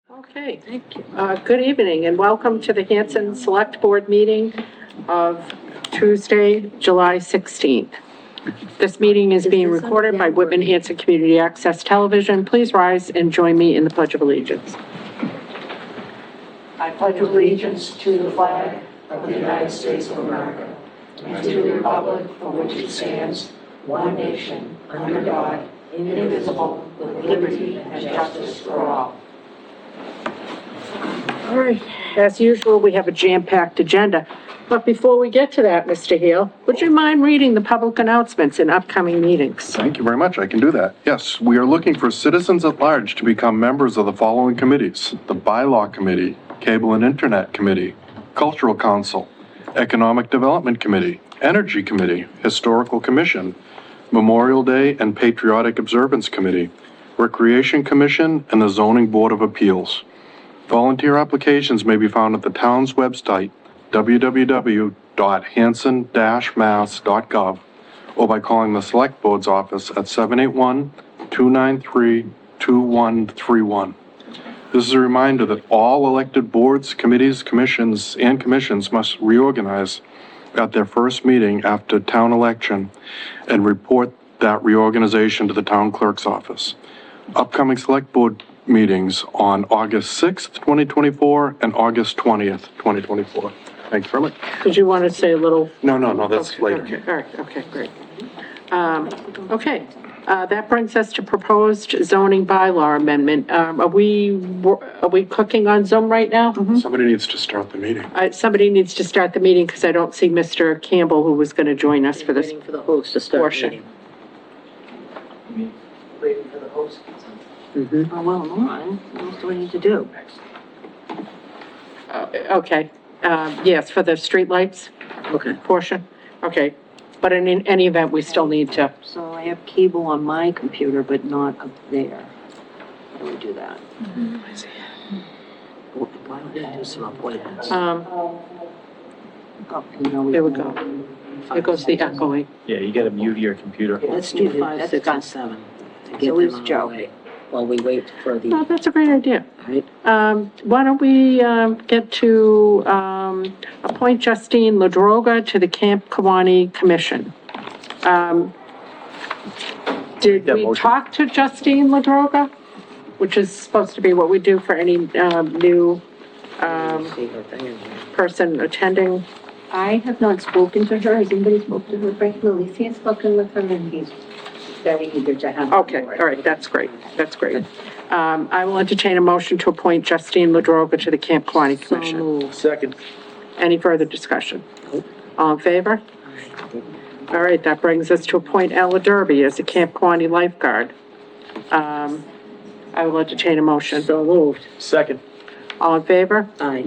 Okay, thank you. Good evening and welcome to the Hanson Select Board meeting of Tuesday, July 16th. This meeting is being recorded by Whitman Hanson Community Access Television. Please rise and join me in the Pledge of Allegiance. I pledge allegiance to the flag of the United States of America and to the republic for which it stands, one nation, under God, indivisible, with liberty and justice for all. All right, as usual, we have a jam-packed agenda. But before we get to that, Mr. Heel, would you mind reading the public announcements in upcoming meetings? Thank you very much. I can do that. Yes, we are looking for citizens at large to become members of the following committees: the Bylaw Committee, Cable and Internet Committee, Cultural Council, Economic Development Committee, Energy Committee, Historical Commission, Memorial Day and Patriotic Observance Committee, Recreation Commission, and the Zoning Board of Appeals. Volunteer applications may be found at the town's website, www.hanson-mass.gov, or by calling the Select Board's office at 781-293-2131. This is a reminder that all elected boards, committees, commissions, and commissions must reorganize at their first meeting after town election and report that reorganization to the town clerk's office. Upcoming Select Board meetings on August 6th, 2024 and August 20th, 2024. Thank you very much. Did you want to say a little? No, that's Okay, later. Okay, all right, okay, great. That brings us to proposed zoning bylaw amendment. Are we cooking on Zoom right now? Somebody needs to start the meeting. Somebody needs to start the meeting because I don't see Mr. Campbell, who was going to join us for this Waiting for the host to start portion. meeting. Waiting for the host. Oh, well, no, what else do we need to do? Okay, yes, for the streetlights Okay. portion, okay. But in any event, we still need to, So I have cable on my computer, but not up there. How do we do that? Why don't we do some appointments? oh, No, there we go. There goes the echoing. Yeah, you gotta mute your computer. Let's do 5, 6, and 7. To get So is them on Joe. the way while we wait for the, No, that's a great idea. right? Why don't we, get to, appoint Justine Ladroga to the Camp Kawani Commission? Did that we motion. talk to Justine Ladroga? Which is supposed to be what we do for any, new, See her thing in here. person attending. I have not spoken to her. Has anybody spoken to her? Frank Lilisi has spoken with her and he's very eager to have. her Okay, on board. all right, that's great, that's great. I will entertain a motion to appoint Justine Ladroga to the Camp Kawani So Commission. moved. Second. Any further discussion? All in favor? All right, that brings us to appoint Ella Derby as a Camp Kawani lifeguard. I will entertain a motion. So moved. Second. All in favor? Aye.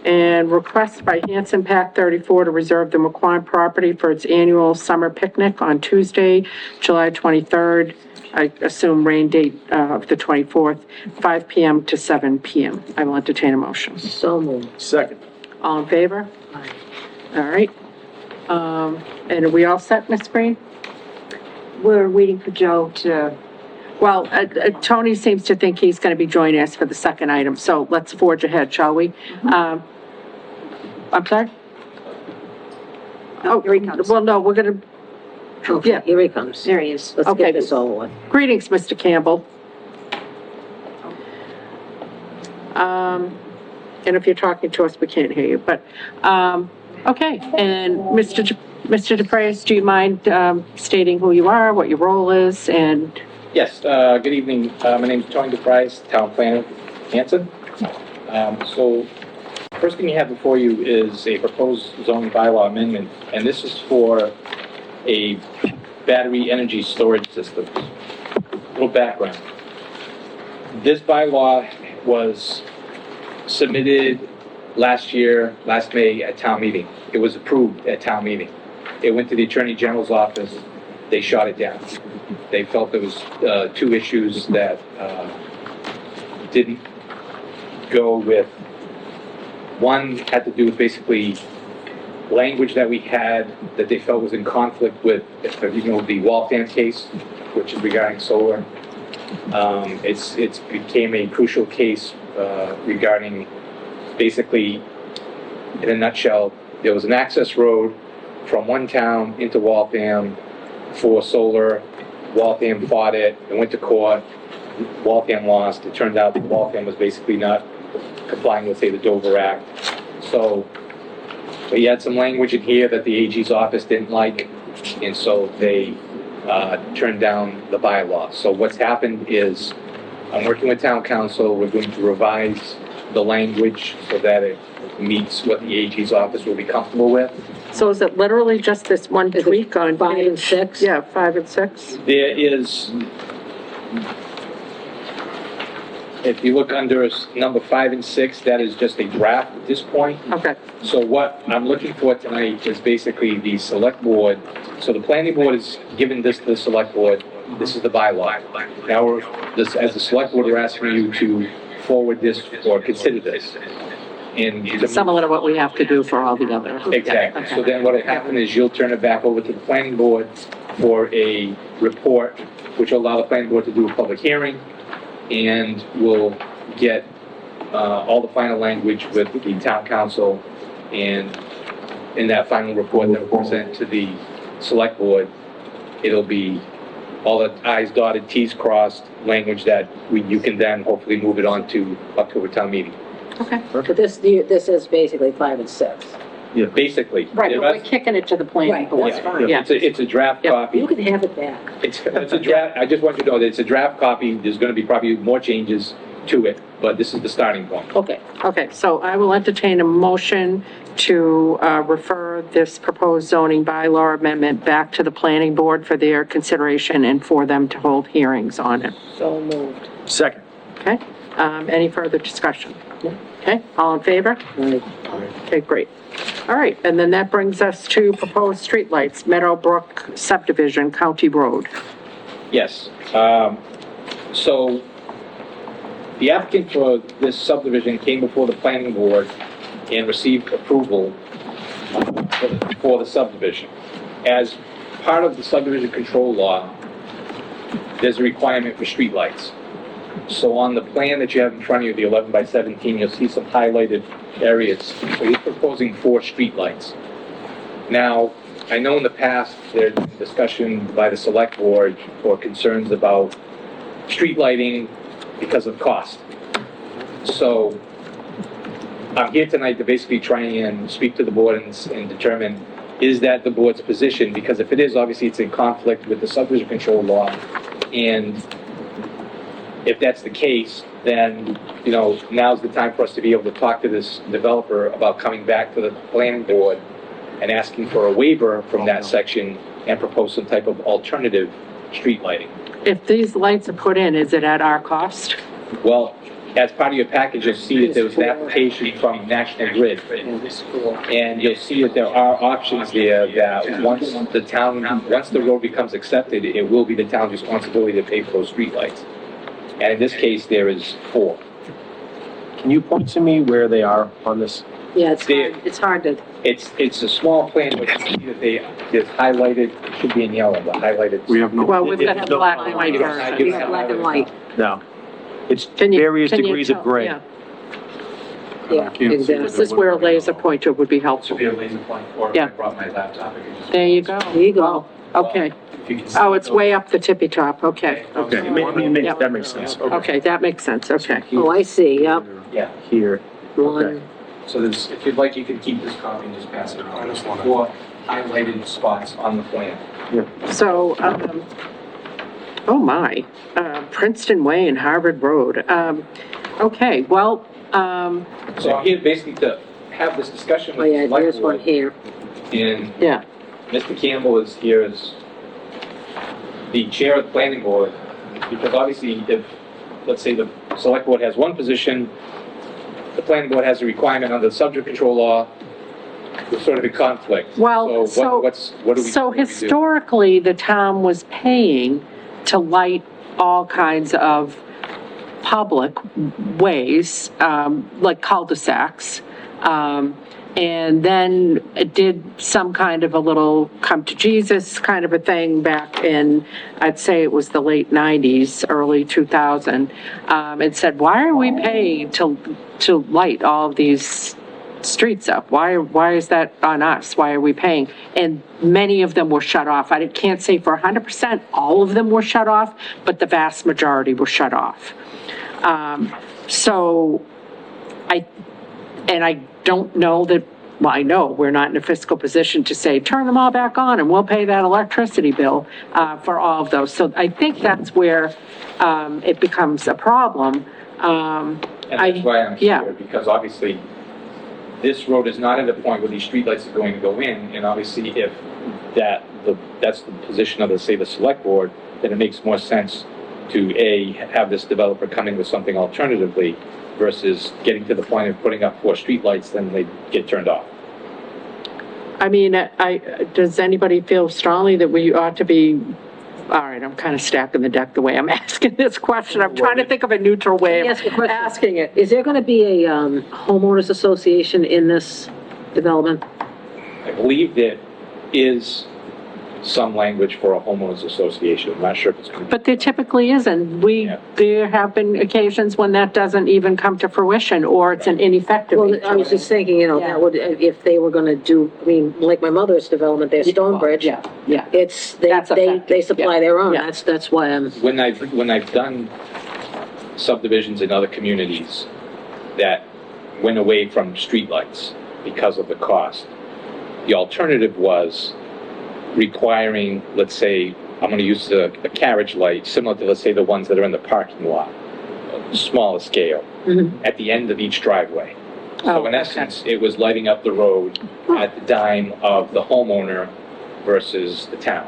And request by Hanson Pack 34 to reserve the McQuon property for its annual summer picnic on Tuesday, July 23rd. I assume rain date of the 24th, 5 p.m. to 7 p.m. I will entertain a motion. So moved. Second. All in favor? Aye. All right. And are we all set, Ms. Green? We're waiting for Joe to, Well, Tony seems to think he's going to be joining us for the second item, so let's forge ahead, shall we? I'm sorry? oh, here he comes. Well, no, we're going to, Okay, Yeah. here he comes. There he is. Let's Okay. get this over with. greetings, Mr. Campbell. And if you're talking to us, we can't hear you, but, okay. And Mr. DePrez, do you mind, stating who you are, what your role is, and, Yes, good evening. My name's Tony DePrice, Town Planner, Hanson. So, first thing you have before you is a proposed zoning bylaw amendment, and this is for a battery energy storage system. Little background. This bylaw was submitted last May at town meeting. It was approved at town meeting. It went to the Attorney General's office. They shot it down. They felt there was two issues that didn't go with. One had to do with basically language that we had that they felt was in conflict with, the Waltham case, which is regarding solar. It's became a crucial case regarding, basically, in a nutshell, there was an access road from one town into Waltham for solar. Waltham fought it, it went to court, Waltham lost. It turned out that Waltham was basically not complying with, say, the Dover Act. So we had some language in here that the AG's office didn't like, and so they turned down the bylaw. So what's happened is, I'm working with town council, we're going to revise the language so that it meets what the AG's office will be comfortable with. So is it literally just this one tweak on 5 and page? 6? Yeah, 5 and 6. There is, if you look under number 5 and 6, that is just a draft at this point. Okay, So what I'm looking for tonight is basically the select board. So the planning board is giving this to the select board. This is the bylaw. Now, as the select board, we're asking you to forward this or consider this. And similar to what we have to do for all the other. exactly. So then what'll happen is you'll turn it back over to the planning board for a report, which will allow the planning board to do a public hearing, and we'll get all the final language with the town council, and in that final report that we'll present to the select board, it'll be all the i's dotted, t's crossed language that you can then hopefully move it on to October town meeting. Okay. But this is basically 5 and 6. Basically. Right, The but we're rest- kicking it to the planning Right, board. that's fine. Yeah. It's a draft Yeah. copy. You can have it back. It's a draft, I just want you to know that it's a draft copy, there's gonna be probably more changes to it, but this is the starting point. Okay. Okay, so I will entertain a motion to refer this proposed zoning bylaw amendment back to the planning board for their consideration and for them to hold hearings on it. So moved. Second. Okay? Any further discussion? Okay, all in favor? Okay, great. All right, and then that brings us to proposed streetlights, Meadowbrook subdivision, County Road. Yes, so the applicant for this subdivision came before the planning board and received approval for the subdivision. As part of the subdivision control law, there's a requirement for streetlights. So on the plan that you have in front of you, the 11 by 17, you'll see some highlighted areas. So he's proposing 4 streetlights. Now, I know in the past, there's been discussion by the select board or concerns about street lighting because of cost. So I'm here tonight to basically try and speak to the board and determine, is that the board's position? Because if it is, obviously it's in conflict with the subdivision control law. And if that's the case, then, you know, now's the time for us to be able to talk to this developer about coming back to the planning board and asking for a waiver from that section and propose some type of alternative street lighting. If these lights are put in, is it at our cost? Well, as part of your package, you'll see that there was an application from National Grid. And you'll see that there are options there that once the road becomes accepted, it will be the town's responsibility to pay for those streetlights. And in this case, there is 4. Can you point to me where they are on this? Yeah, There- it's hard to, It's a small plan, but you see that it's highlighted, it should be in yellow, but highlighted. We have no. Well, we've got a black and white You don't- version. you we don't have black and white. No. It's Can you- various can you degrees tell? of gray. Yeah. Yeah, I can't see exactly. This is where a laser pointer would be helpful. be a laser point, or if I brought my laptop, I could just. There you go. There you go. Okay. If you can see Oh, it's way up the tippy top, okay. Okay, Yep. that makes sense. Okay, that makes sense, okay. Oh, I see, yep. Yeah, Here. One, so there's, if you'd like, you can keep this copy and just pass it on. I just wanna- 4 highlighted spots on the plan. So, oh my, Princeton Way and Harvard Road. Okay, well, So I'm here basically to have this discussion oh with yeah, the select there's one board. here. And yeah, Mr. Campbell is here as the chair of the planning board, because obviously if, let's say the select board has one position, the planning board has a requirement under the subject control law, there's sort of a conflict. Well, so- What do we? so what do we do? historically, the town was paying to light all kinds of public ways, like cul-de-sacs. and then it did some kind of a little come to Jesus kind of a thing back in, I'd say it was the late 90s, early 2000, and said, why are we paying to light all of these streets up? Why is that on us? Why are we paying? And many of them were shut off. I can't say for 100% all of them were shut off, but the vast majority were shut off. So I don't know that, well, I know we're not in a fiscal position to say, turn them all back on and we'll pay that electricity bill for all of those. So I think that's where it becomes a problem. And that's why I'm yeah. here, because obviously, this road is not at a point where these streetlights are going to go in, and obviously if that's the position of the, say, the select board, then it makes more sense to have this developer come in with something alternatively versus getting to the point of putting up 4 streetlights, then they get turned off. I mean, does anybody feel strongly that we ought to be, all right, I'm kind of stacking the deck the way I'm asking this question. I'm trying to think of a neutral way Let me ask you a of question. asking it. Is there gonna be a, homeowners association in this development? I believe there is some language for a homeowners association. I'm not sure if it's going to be. But there typically isn't. Yeah. There have been occasions when that doesn't even come to fruition, or it's an ineffective. Well, I was just thinking, you know, Yeah. that would, if they were gonna do, I mean, like my mother's development, their Stonebridge. Yeah, yeah. It's, That's they effective, supply yeah. their own, Yeah. that's why I'm, When I've done subdivisions in other communities that went away from streetlights because of the cost, the alternative was requiring, let's say, I'm going to use a carriage light, similar to, let's say, the ones that are in the parking lot, smaller scale, at the end of each driveway. So in essence, it was lighting up the road at the dime of the homeowner versus the town.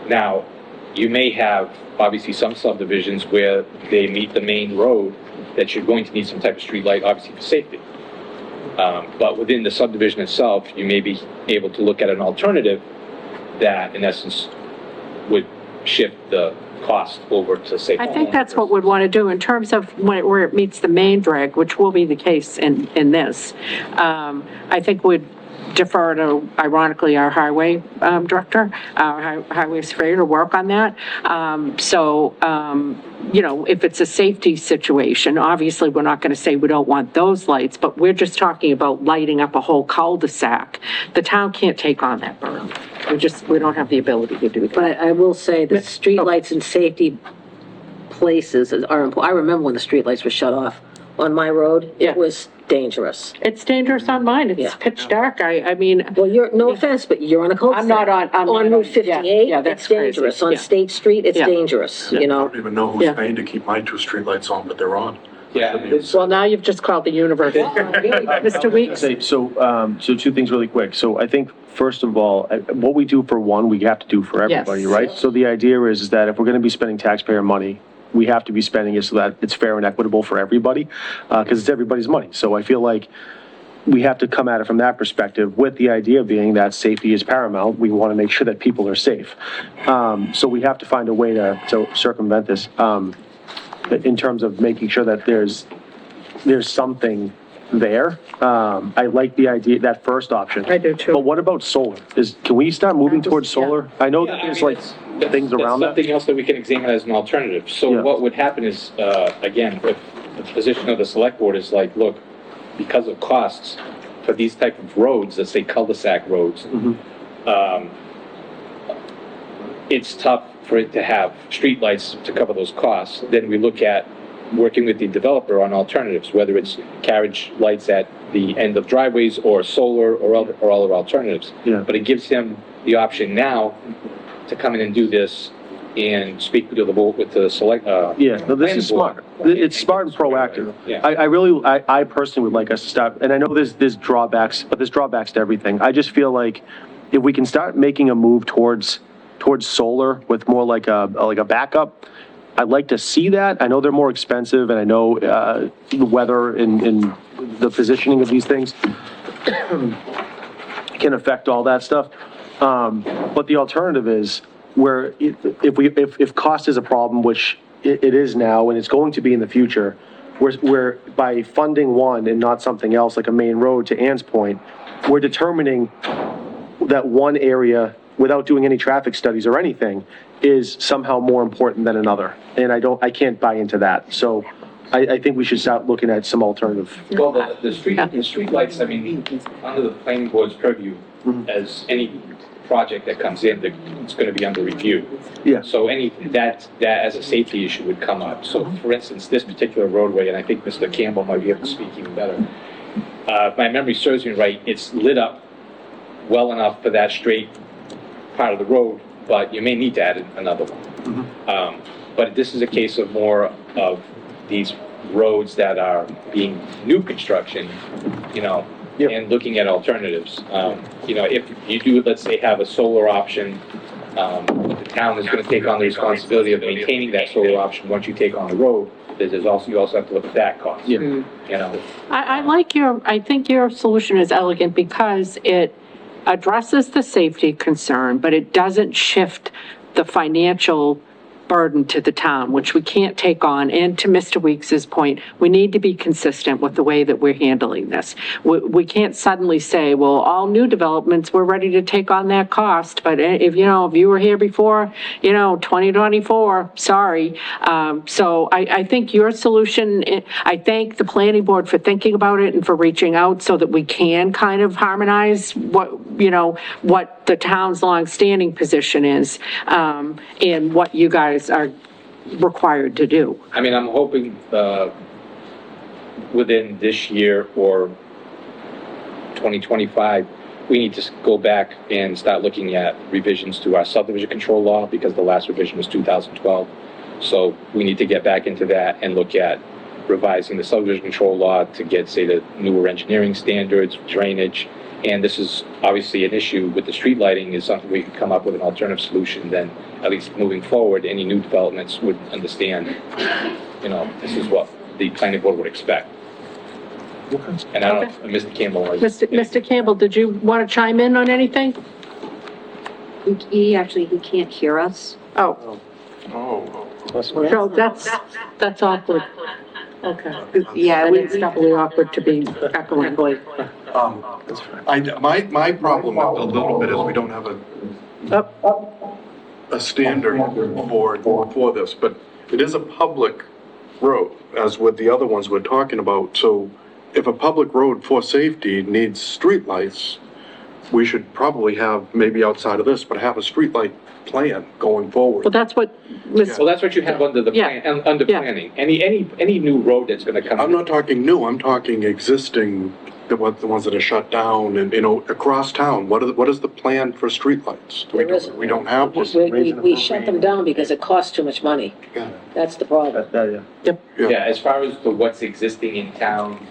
Now, you may have, obviously, some subdivisions where they meet the main road that you're going to need some type of street light, obviously, for safety. But within the subdivision itself, you may be able to look at an alternative that, in essence, would shift the cost over to, say, I think that's what we'd want to do in terms of where it meets the main drag, which will be the case in this. I think we'd defer to, ironically, our highway director, our highway surveyor, to work on that. You know, if it's a safety situation, obviously, we're not going to say we don't want those lights, but we're just talking about lighting up a whole cul-de-sac. The town can't take on that burden. We don't have the ability to do that. but I will say that streetlights and safety places are important. I remember when the streetlights were shut off on my road. Yeah. It was dangerous. It's dangerous on mine. It's Yeah. pitch dark. I mean, Well, no offense, but you're on a cul-de-sac. I'm not on Route 58, yeah, that's it's dangerous. crazy. On Yeah. State Street, it's Yeah. dangerous, you I know? don't even know who's Yeah. paying to keep my 2 streetlights on, but they're on. Yeah, well, now you've just called the universe. Mr. Weeks? So 2 things really quick. So I think, first of all, what we do for one, we have to do for everybody, Yes. right? So the idea is that if we're gonna be spending taxpayer money, we have to be spending it so that it's fair and equitable for everybody, because it's everybody's money. So I feel like we have to come at it from that perspective, with the idea being that safety is paramount. We want to make sure that people are safe. So we have to find a way to circumvent this, in terms of making sure that there's something there. I like the idea, that first option. I do too. But what about solar? Can we start moving towards solar? I know that Yeah, I there's mean, like that's things around that. something else that we can examine as an alternative. So Yeah. what would happen is, again, if the position of the select board is like, look, because of costs for these type of roads, let's say cul-de-sac roads, it's tough for it to have streetlights to cover those costs. Then we look at working with the developer on alternatives, whether it's carriage lights at the end of driveways or solar or other alternatives. Yeah. But it gives him the option now to come in and do this and speak with the select, Yeah, no, this planning is smart. board. It's smart and proactive. Yeah. I personally would like us to stop, and I know there's drawbacks, but there's drawbacks to everything. I just feel like if we can start making a move towards solar with more like a backup, I'd like to see that. I know they're more expensive, and I know the weather and the positioning of these things can affect all that stuff. But the alternative is where if cost is a problem, which it is now, and it's going to be in the future, where by funding one and not something else like a main road, to Ann's point, we're determining that one area, without doing any traffic studies or anything, is somehow more important than another. And I can't buy into that. So I think we should start looking at some alternative. Well, the street lights, I mean, under the planning board's purview, as any project that comes in, it's gonna be under review. Yeah. So that as a safety issue would come up. So for instance, this particular roadway, and I think Mr. Campbell might be able to speak even better. If my memory serves me right, it's lit up well enough for that straight part of the road, but you may need to add another one. But this is a case of more of these roads that are being new construction, you know, and looking at alternatives. You know, if you do, let's say, have a solar option, the town is gonna take on the responsibility of maintaining that solar option once you take on the road. You also have to look at that cost. Yeah. You know, I think your solution is elegant because it addresses the safety concern, but it doesn't shift the financial burden to the town, which we can't take on. And to Mr. Weeks's point, we need to be consistent with the way that we're handling this. We can't suddenly say, well, all new developments, we're ready to take on that cost. But if you were here before, 2024, sorry. So I think your solution, I thank the planning board for thinking about it and for reaching out so that we can kind of harmonize what the town's longstanding position is, and what you guys are required to do. I mean, I'm hoping, within this year or 2025, we need to go back and start looking at revisions to our subdivision control law, because the last revision was 2012. So we need to get back into that and look at revising the subdivision control law to get, say, the newer engineering standards, drainage. And this is obviously an issue with the street lighting, is something we could come up with an alternative solution. Then at least moving forward, any new developments would understand, this is what the planning board would expect. And I don't know if Mr. Campbell was. Mr. Campbell, did you want to chime in on anything? He can't hear us. Oh, so that's awkward. Okay. Yeah, It's doubly awkward to be echoing. My problem a little bit is we don't have a standard for this, but it is a public road, as with the other ones we're talking about. So if a public road for safety needs streetlights, we should probably have, maybe outside of this, but have a streetlight plan going forward. Well, that's what Ms. Well, that's what you have under the plan, under planning. Any new road that's gonna come. I'm not talking new, I'm talking existing, the ones that are shut down and, across town. What is the plan for streetlights? We don't have one. We shut them down because it costs too much money. Yeah. That's the problem. Yeah, as far as what's existing in town,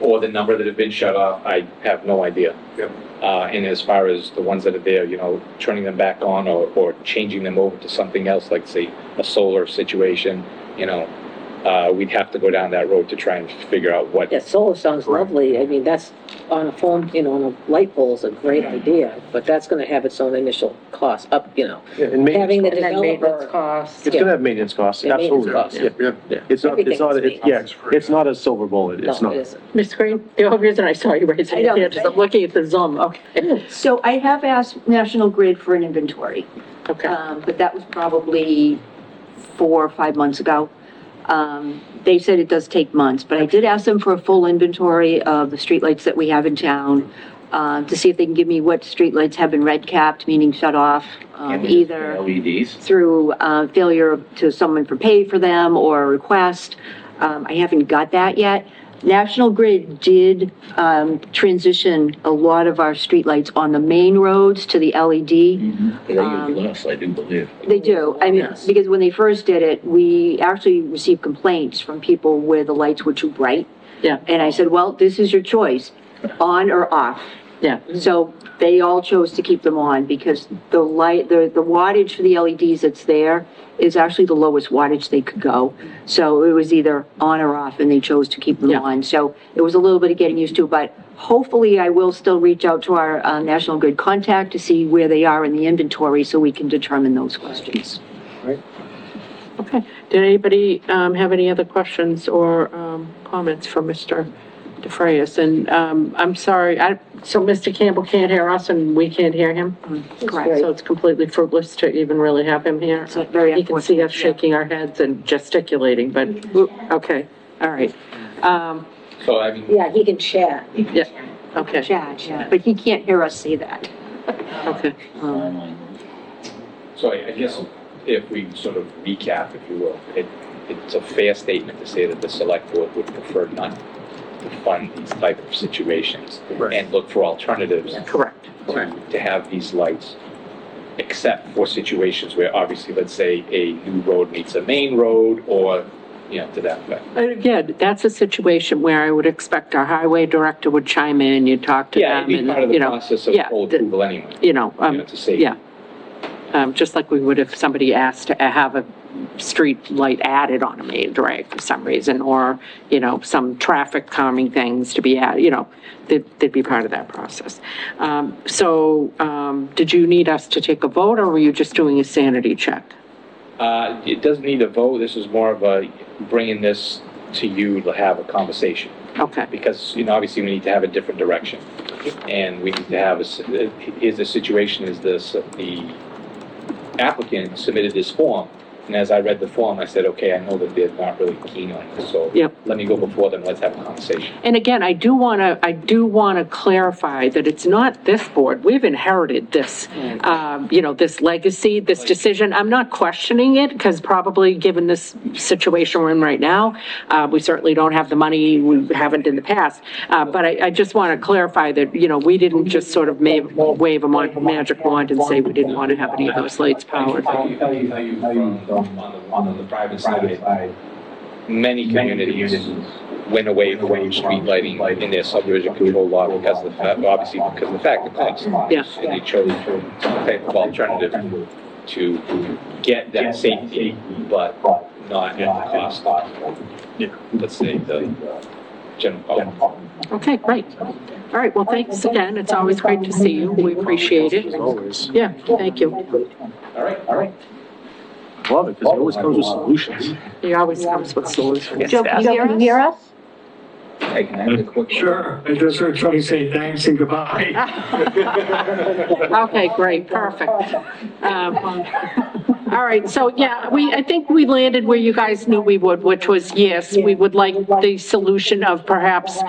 or the number that have been shut off, I have no idea. Yep. And as far as the ones that are there, turning them back on or changing them over to something else, like say a solar situation, we'd have to go down that road to try and figure out what. Yeah, solar sounds lovely. I mean, that's on a phone, on a light pole is a great idea, but that's gonna have its own initial cost up, Yeah, and maintenance having the costs. developer. costs. It's gonna have maintenance costs, Yeah, maintenance absolutely. costs. Yeah. It's not a silver bullet, it's No, not. it isn't. Ms. Green, the only reason I saw you raising your hand is I'm looking at the Zoom. Okay. So I have asked National Grid for an inventory, Okay. but that was probably 4 or 5 months ago. They said it does take months, but I did ask them for a full inventory of the streetlights that we have in town, to see if they can give me what streetlights have been red capped, meaning shut off, either LEDs. through failure to someone for pay for them or a request. I haven't got that yet. National Grid did transition a lot of our streetlights on the main roads to the LED. They use less, I do believe. They do. I mean, Yes. because when they first did it, we actually received complaints from people where the lights were too bright. Yeah. And I said, well, this is your choice, on or off. Yeah. So they all chose to keep them on because the wattage for the LEDs that's there is actually the lowest wattage they could go. So it was either on or off, and they chose to keep them Yeah. on. So it was a little bit of getting used to, but hopefully I will still reach out to our National Grid contact to see where they are in the inventory so we can determine those questions. Okay. Did anybody have any other questions or comments for Mr. DeFrayis, and, I'm sorry, so Mr. Campbell can't hear us and we can't hear him? Correct. So it's completely fruitless to even really have him here? So very He can see us unfortunate, yeah. shaking our heads and gesticulating, but, okay, all right. So, I mean, Yeah, he can chat. Yeah, okay, Chat, yeah, but he can't hear us say that. okay. so I guess if we sort of recap, if you will, it's a fair statement to say that the select board would prefer not to fund these type of situations and look for alternatives Correct. to have these lights, except for situations where obviously, let's say, a new road meets a main road or, you know, to that effect. And again, that's a situation where I would expect our highway director would chime in, you'd talk to Yeah, them it'd be part of and, the you know. process of yeah, full approval anyway. You know, To say. yeah. Just like we would if somebody asked to have a street light added on a main drag for some reason, or, you know, some traffic calming things to be added, you know, they'd be part of that process. Did you need us to take a vote, or were you just doing a sanity check? It doesn't need a vote. This is more of a bringing this to you to have a conversation. Okay, Because, you know, obviously we need to have a different direction. And we need to have here's the situation is this, the applicant submitted this form. And as I read the form, I said, okay, I know that they're not really keen on this, so Yep. let me go before them, let's have a conversation. and again, I do want to clarify that it's not this board. We've inherited this, you know, this legacy, this decision. I'm not questioning it, because probably given this situation we're in right now, we certainly don't have the money, we haven't in the past. But I just want to clarify that, you know, we didn't just sort of wave a magic wand and say we didn't want to have any of those lights powered. On the private side, many communities went away from street lighting in their subdivision control law because of the fact, obviously because of the fact, the cost. Yeah. And they chose some type of alternative to get that safety, but not at the cost of, let's say, the general public. Okay, great. All right, well, thanks again. It's always great to see you. We appreciate it. Always. Yeah, thank you. All right. Love it, because it always comes with solutions. He always comes with solutions. Joe, can you hear us? Hey, can I have a quick? Sure, I just heard Tony say thanks and goodbye. Okay, great, perfect. All right, so yeah, I think we landed where you guys knew we would, which was, yes, we would like the solution of perhaps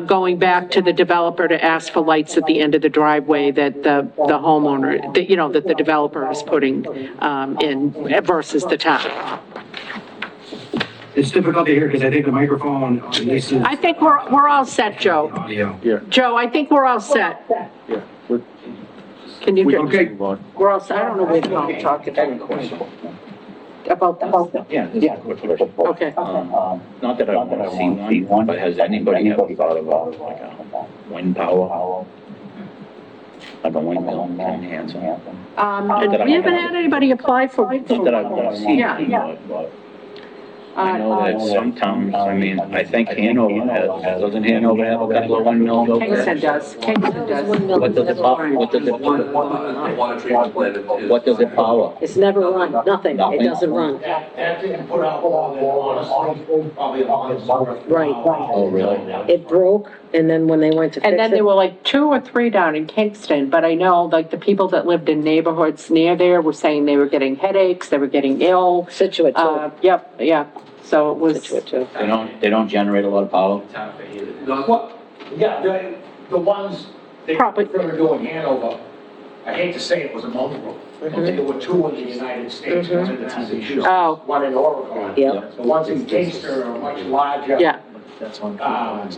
going back to the developer to ask for lights at the end of the driveway that the homeowner, that, you know, that the developer is putting in versus the town. It's difficult to hear because I think the microphone on this is I think we're all set, Joe. audio. Yeah. Joe, I think we're all set. Yeah. We're- Can you We get? can just move on. We're all set. I don't know where to talk to them. About the, Yeah, quick question. okay. Not that I want to see one, but has anybody ever thought about like a wind power? Like a windmill in Hanson? We haven't had anybody apply for. Not that I want to see Yeah, yeah. one, but I know that some towns, I mean, I think Hanover doesn't Hanover have a couple of windmills over Kingston there? does, Kingston does. What does it power? Water treatment plant is. What does it power? It's never run, nothing, it doesn't run. That didn't put out more than honestly, probably a month's worth. Right. Oh, really? It broke, and then when they went to fix And then there it, were like 2 or 3 down in Kingston, but I know like the people that lived in neighborhoods near there were saying they were getting headaches, they were getting ill. Situate too. Yep, yeah, so it was, Situate too. They don't generate a lot of power? Well, yeah, the ones they Probably. prefer to do in Hanover, I hate to say it was a multiple. There were 2 in the United States, one in Massachusetts, Oh. one in Oregon. Yep. The ones in Kingston are much larger. yeah,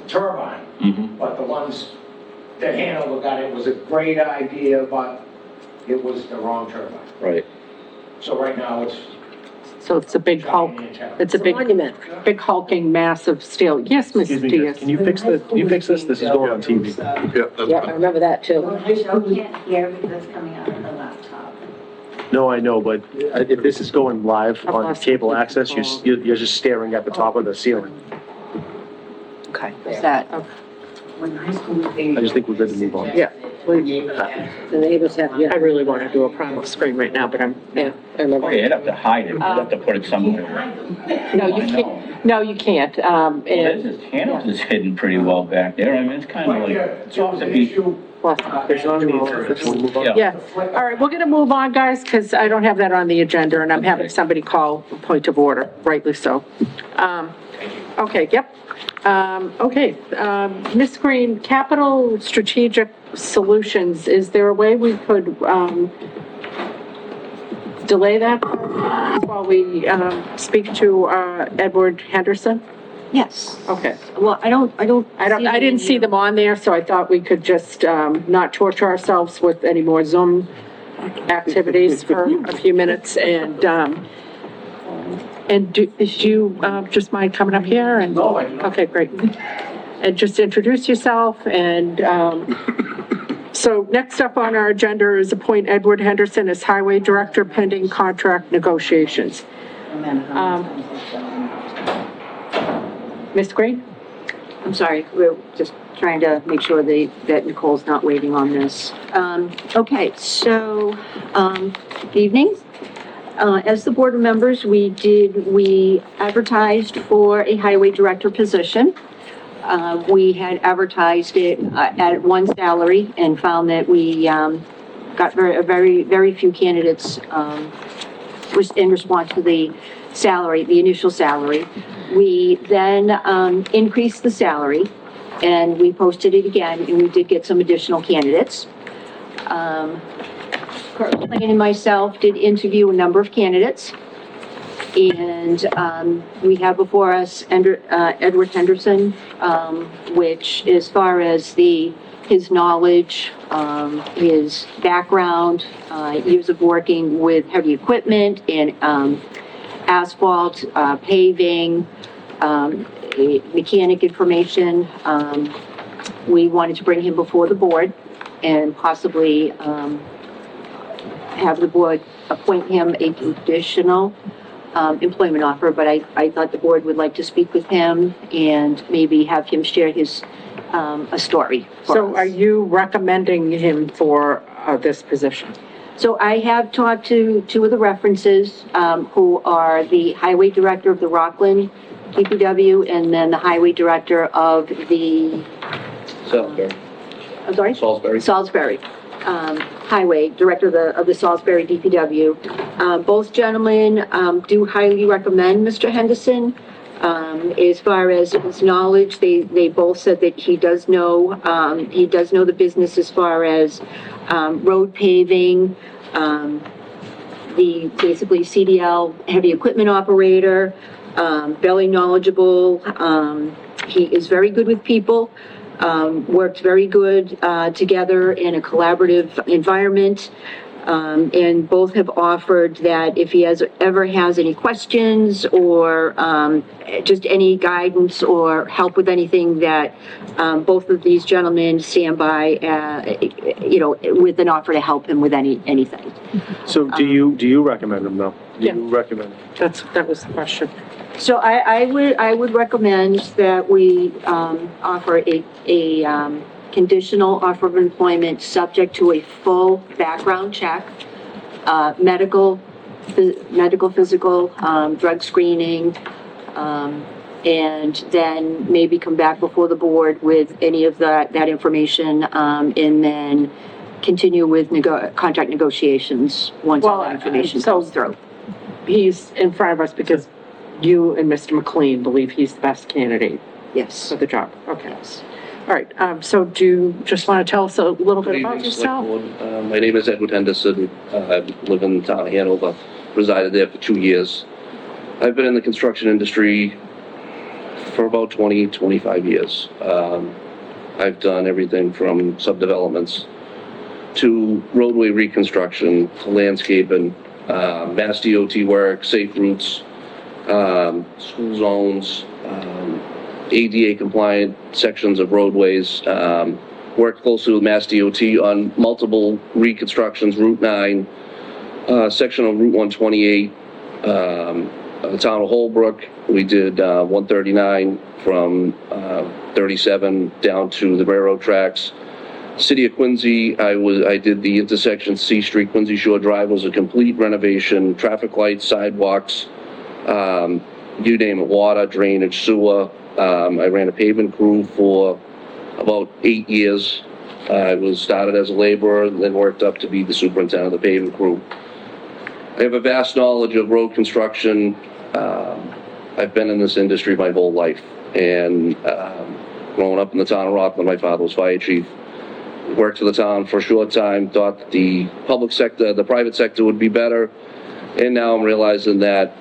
Turbine, Mm-hmm. but the ones that Hanover got, it was a great idea, but it was the wrong turbine. Right. So right now, it's so it's a big hulk, giant antenna. it's a It's a monument. big hulking mass of steel. Yes, Mrs. Excuse me, Diaz? can you fix this? This is going on TV. Yeah, that's Yeah, I fine. remember that too. Joe can't hear because it's coming out of the laptop. No, I know, but if this is going live I've on lost cable it. access, you're just staring at the top of the ceiling. Okay, is that? When high school days. I just think we're good to move on. Yeah. The neighbors have, I yeah, really want to do a primal screen right now, but yeah, I remember. Oh, you'd have to hide it, you'd have to put it somewhere. no, you can't, no, you can't. Well, And this is, Hanson is hidden pretty well back there, I mean, it's kind of like, it's off the beat. plus, there's no Yeah. Yeah, all right, we're gonna move on, guys, because I don't have that on the agenda, and I'm having somebody call a point of order, rightly so. Okay, yep. Ms. Green, Capital Strategic Solutions, is there a way we could, delay that while we, speak to, Edward Henderson? Yes. Okay. Well, I didn't see them on there, so I thought we could just, not torture ourselves with any more Zoom activities for a few minutes, and do you, just mind coming up here and? No, I do not. Okay, great. And just introduce yourself, and, so next up on our agenda is appoint Edward Henderson as Highway Director pending contract negotiations. Ms. Green? I'm sorry, we're just trying to make sure that Nicole's not waiting on this. Okay, so, good evening. As the board members, we advertised for a highway director position. We had advertised it at one salary and found that we got very few candidates was in response to the salary, the initial salary. We then increased the salary, and we posted it again, and we did get some additional candidates. Kurt Lane and myself did interview a number of candidates, and we have before us Edward Henderson, which, as far as his knowledge, his background, years of working with heavy equipment and asphalt, paving, mechanic information. We wanted to bring him before the board and possibly have the board appoint him a conditional employment offer, but I thought the board would like to speak with him and maybe have him share his, a story for So us. are you recommending him for this position? So I have talked to two of the references, who are the highway director of the Rockland DPW and then the highway director of the, Salisbury. I'm sorry? Salisbury. Salisbury, highway director of the Salisbury DPW. Both gentlemen, do highly recommend Mr. Henderson. As far as his knowledge, they both said that he does know the business as far as, road paving, the basically CDL heavy equipment operator, very knowledgeable. He is very good with people, worked very good, together in a collaborative environment. And both have offered that if he ever has any questions or just any guidance or help with anything, that both of these gentlemen stand by, with an offer to help him with anything. So do you recommend them though? Do Yeah. you recommend? That was the question. So I would recommend that we offer a conditional offer of employment subject to a full background check, medical, physical, drug screening, and then maybe come back before the board with any of that information, and then continue with contract negotiations once all that information so- comes through. He's in front of us because you and Mr. McLean believe he's the best candidate Yes. for the job. Okay. All right, so do you just want to tell us a little Good bit about evening, Select yourself? Board. My name is Edward Henderson. I live in the town of Hanover, resided there for 2 years. I've been in the construction industry for about 20, 25 years. I've done everything from subdevelopments to roadway reconstruction, to landscaping, Mass DOT work, safe routes, school zones, ADA compliant sections of roadways, worked closely with Mass DOT on multiple reconstructions, Route 9, section of Route 128, the town of Holbrook. We did 139 from 37 down to the railroad tracks. City of Quincy, I did the intersection C Street, Quincy Shore Drive was a complete renovation, traffic lights, sidewalks, you name it, water, drainage, sewer. I ran a paving crew for about 8 years. I was started as a laborer, then worked up to be the superintendent of the paving crew. I have a vast knowledge of road construction. I've been in this industry my whole life, and growing up in the town of Rockland, my father was fire chief. Worked for the town for a short time, thought that the public sector, the private sector would be better, and now I'm realizing that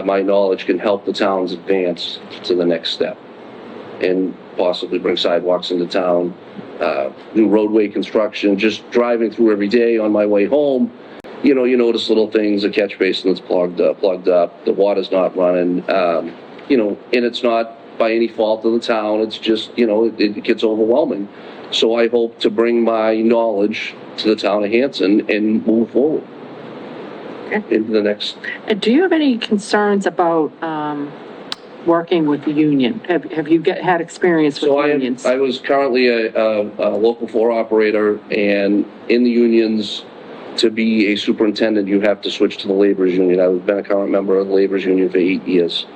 my knowledge can help the towns advance to the next step and possibly bring sidewalks into town, new roadway construction. Just driving through every day on my way home, you notice little things, a catch basin that's plugged up, the water's not running, and it's not by any fault of the town, it's just, it gets overwhelming. So I hope to bring my knowledge to the town of Hanson and move forward into the next. Do you have any concerns about working with the union? Have you had experience with unions? I was currently a local 4 operator, and in the unions, to be a superintendent, you have to switch to the laborers union. I've been a current member of the laborers union for 8 years.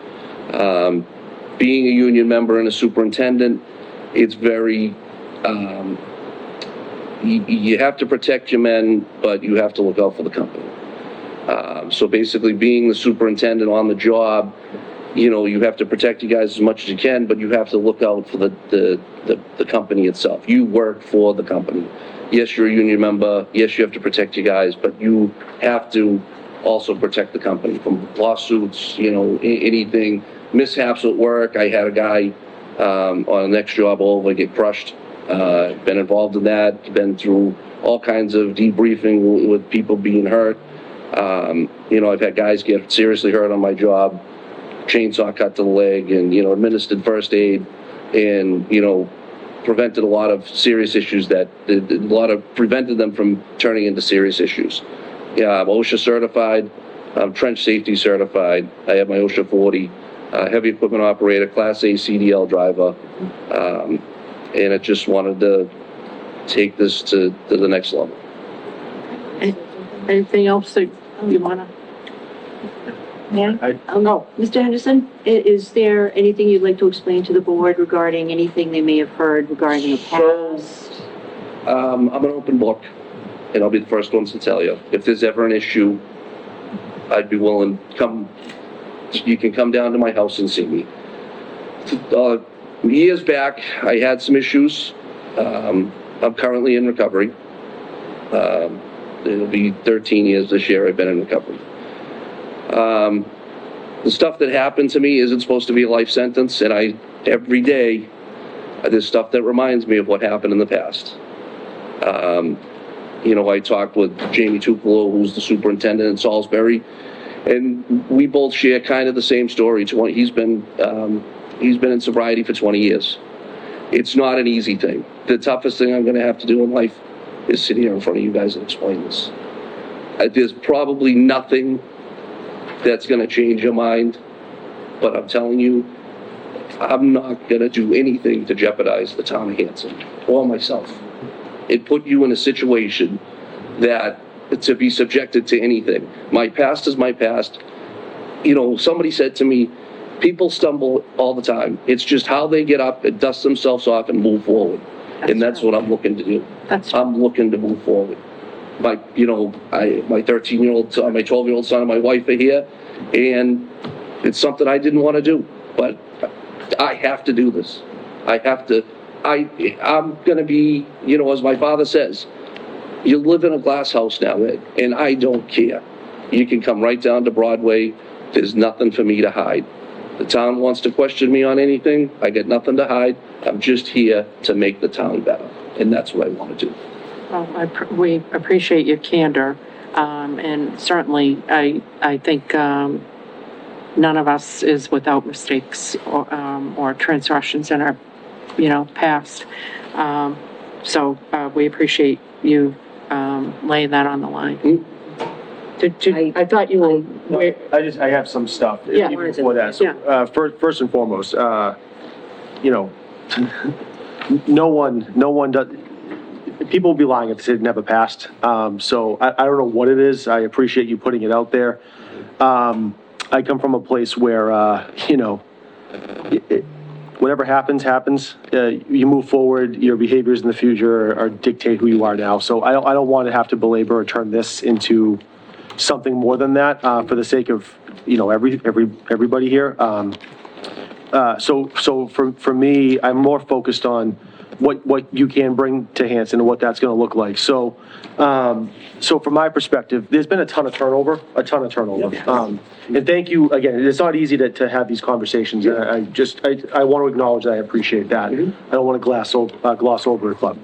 Being a union member and a superintendent, it's very, you have to protect your men, but you have to look out for the company. So basically being the superintendent on the job, you have to protect you guys as much as you can, but you have to look out for the company itself. You work for the company. Yes, you're a union member. Yes, you have to protect you guys, but you have to also protect the company from lawsuits, anything, mishaps at work. I had a guy on the next job over get crushed. Been involved in that, been through all kinds of debriefing with people being hurt. I've had guys get seriously hurt on my job, chainsaw cut to the leg, and, administered first aid, and, prevented a lot of serious issues prevented them from turning into serious issues. Yeah, I'm OSHA certified, I'm trench safety certified, I have my OSHA 40, heavy equipment operator, Class A CDL driver, and I just wanted to take this to the next level. Anything else that you want to? Mr. Henderson, is there anything you'd like to explain to the board regarding anything they may have heard regarding the past? I'm an open book, and I'll be the first ones to tell you. If there's ever an issue, I'd be willing you can come down to my house and see me. Years back, I had some issues. I'm currently in recovery. It'll be 13 years this year I've been in recovery. The stuff that happened to me isn't supposed to be a life sentence, and every day, there's stuff that reminds me of what happened in the past. I talked with Jamie Tupelo, who's the superintendent in Salisbury, and we both share kind of the same story. He's been in sobriety for 20 years. It's not an easy thing. The toughest thing I'm going to have to do in life is sit here in front of you guys and explain this. There's probably nothing that's going to change your mind, but I'm telling you, I'm not going to do anything to jeopardize the town of Hanson or myself. It put you in a situation that to be subjected to anything. My past is my past. Somebody said to me, people stumble all the time. It's just how they get up and dust themselves off and move forward. That's what I'm looking to do. I'm looking to move forward. My 13-year-old son, my 12-year-old son, and my wife are here, and it's something I didn't want to do, but I have to do this. I'm going to be, as my father says, you live in a glass house now, Ed, and I don't care. You can come right down to Broadway. There's nothing for me to hide. The town wants to question me on anything. I got nothing to hide. I'm just here to make the town better, and that's what I want to do. Well, we appreciate your candor, and certainly I think none of us is without mistakes or transgressions in our past. So we appreciate you laying that on the line. I thought you were. I have some stuff Yeah. even before that. So, first and foremost, no one does. people would be lying if they said it never passed. So I don't know what it is. I appreciate you putting it out there. I come from a place where, whatever happens, happens. You move forward, your behaviors in the future are dictate who you are now. So I don't want to have to belabor or turn this into something more than that, for the sake of, everybody here. So for me, I'm more focused on what you can bring to Hanson and what that's going to look like. So from my perspective, there's been a ton of turnover. And thank you, again, it's not easy to have these conversations. I want to acknowledge that I appreciate that. I don't want to gloss over it, but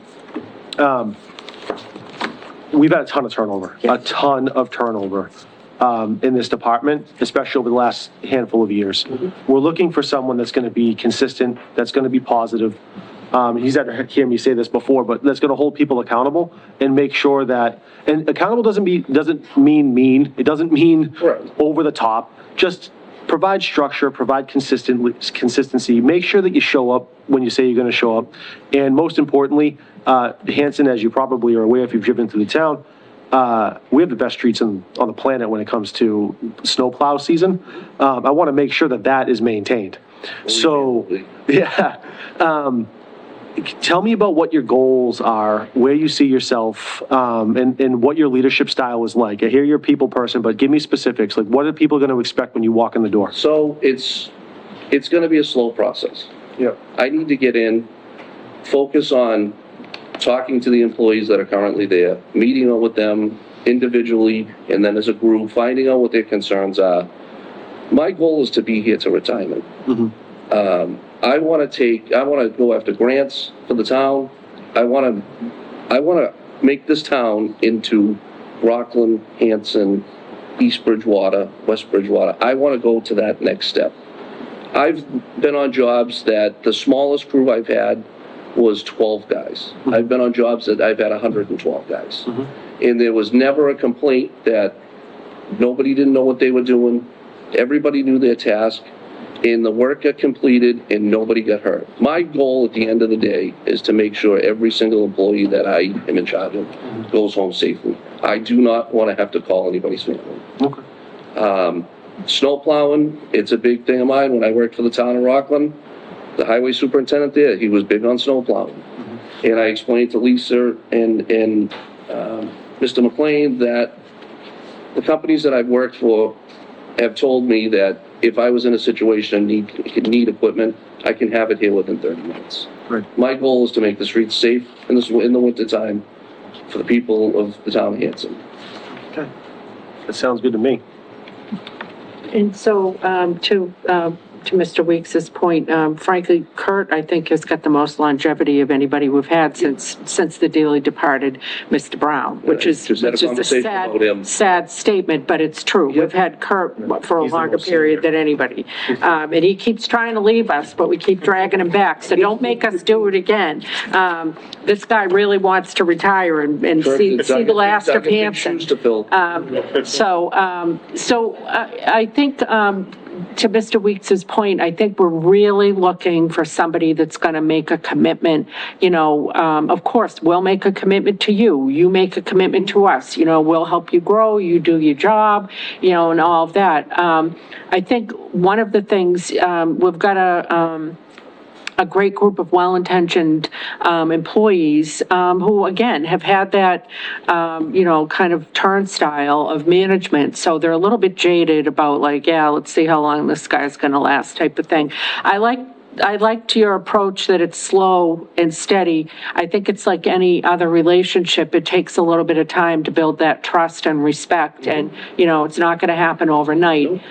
we've had a ton of turnover, in this department, especially over the last handful of years. We're looking for someone that's going to be consistent, that's going to be positive. He's had to hear me say this before, but that's going to hold people accountable and make sure that, and accountable doesn't mean mean. It doesn't mean over the top. Just provide structure, provide consistency. Make sure that you show up when you say you're going to show up. And most importantly, Hanson, as you probably are aware if you've driven through the town, we have the best streets on the planet when it comes to snowplow season. I want to make sure that is maintained. So, yeah. Tell me about what your goals are, where you see yourself, and what your leadership style is like. I hear you're a people person, but give me specifics. Like, what are people going to expect when you walk in the door? So it's going to be a slow process. Yeah. I need to get in, focus on talking to the employees that are currently there, meeting with them individually, and then as a group, finding out what their concerns are. My goal is to be here to retirement. I want to go after grants for the town. I want to make this town into Rockland, Hanson, East Bridgewater, West Bridgewater. I want to go to that next step. I've been on jobs that the smallest crew I've had was 12 guys. I've been on jobs that I've had 112 guys. And there was never a complaint that nobody didn't know what they were doing. Everybody knew their task. And the work got completed and nobody got hurt. My goal at the end of the day is to make sure every single employee that I am in charge of goes home safely. I do not want to have to call anybody's family. Okay. Snow plowing, it's a big thing of mine. When I worked for the town of Rockland, the highway superintendent there, he was big on snow plowing. And I explained to Lisa and Mr. McLean that the companies that I've worked for have told me that if I was in a situation and need equipment, I can have it here within 30 minutes. Right. My goal is to make the streets safe in the wintertime for the people of the town of Hanson. Okay. That sounds good to me. And so, to Mr. Weeks's point, frankly, Kurt, I think, has got the most longevity of anybody we've had since the dearly departed Mr. Brown, which is a sad statement, but it's true. We've had Kurt for a longer period than anybody. And he keeps trying to leave us, but we keep dragging him back. So don't make us do it again. This guy really wants to retire and see the last of Hanson. I think, to Mr. Weeks's point, I think we're really looking for somebody that's going to make a commitment. Of course, we'll make a commitment to you. You make a commitment to us. We'll help you grow. You do your job, and all of that. I think one of the things, we've got a great group of well-intentioned employees who, again, have had that, kind of turnstile of management. So they're a little bit jaded about let's see how long this guy's going to last type of thing. I liked your approach that it's slow and steady. I think it's like any other relationship. It takes a little bit of time to build that trust and respect, and, it's not going to happen overnight.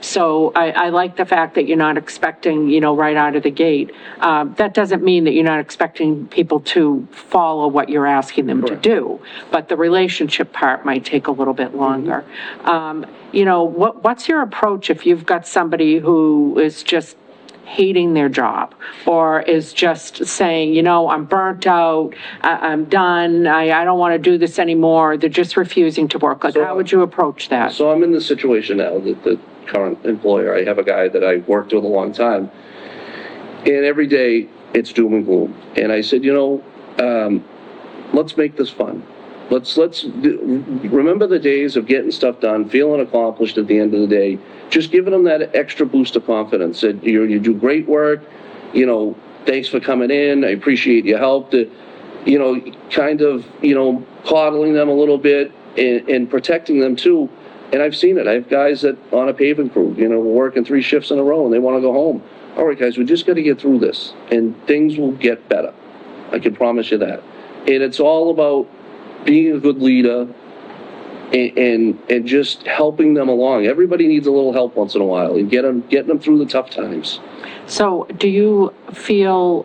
So I like the fact that you're not expecting, right out of the gate. That doesn't mean that you're not expecting people to follow what you're asking them to do, but the relationship part might take a little bit longer. What's your approach if you've got somebody who is just hating their job or is just saying, I'm burnt out, I'm done, I don't want to do this anymore, they're just refusing to work? How would you approach that? So I'm in this situation now that the current employer, I have a guy that I've worked with a long time, and every day it's doom and gloom. And I said, let's make this fun. Remember the days of getting stuff done, feeling accomplished at the end of the day, just giving them that extra boost of confidence that you do great work, you know, thanks for coming in, I appreciate your help, you know, kind of, you know, coddling them a little bit and protecting them too. And I've seen it. I have guys that on a paving crew, you know, we're working 3 shifts in a row and they want to go home. All right, guys, we just got to get through this and things will get better. I can promise you that. And it's all about being a good leader and just helping them along. Everybody needs a little help once in a while and getting them through the tough times. So do you feel,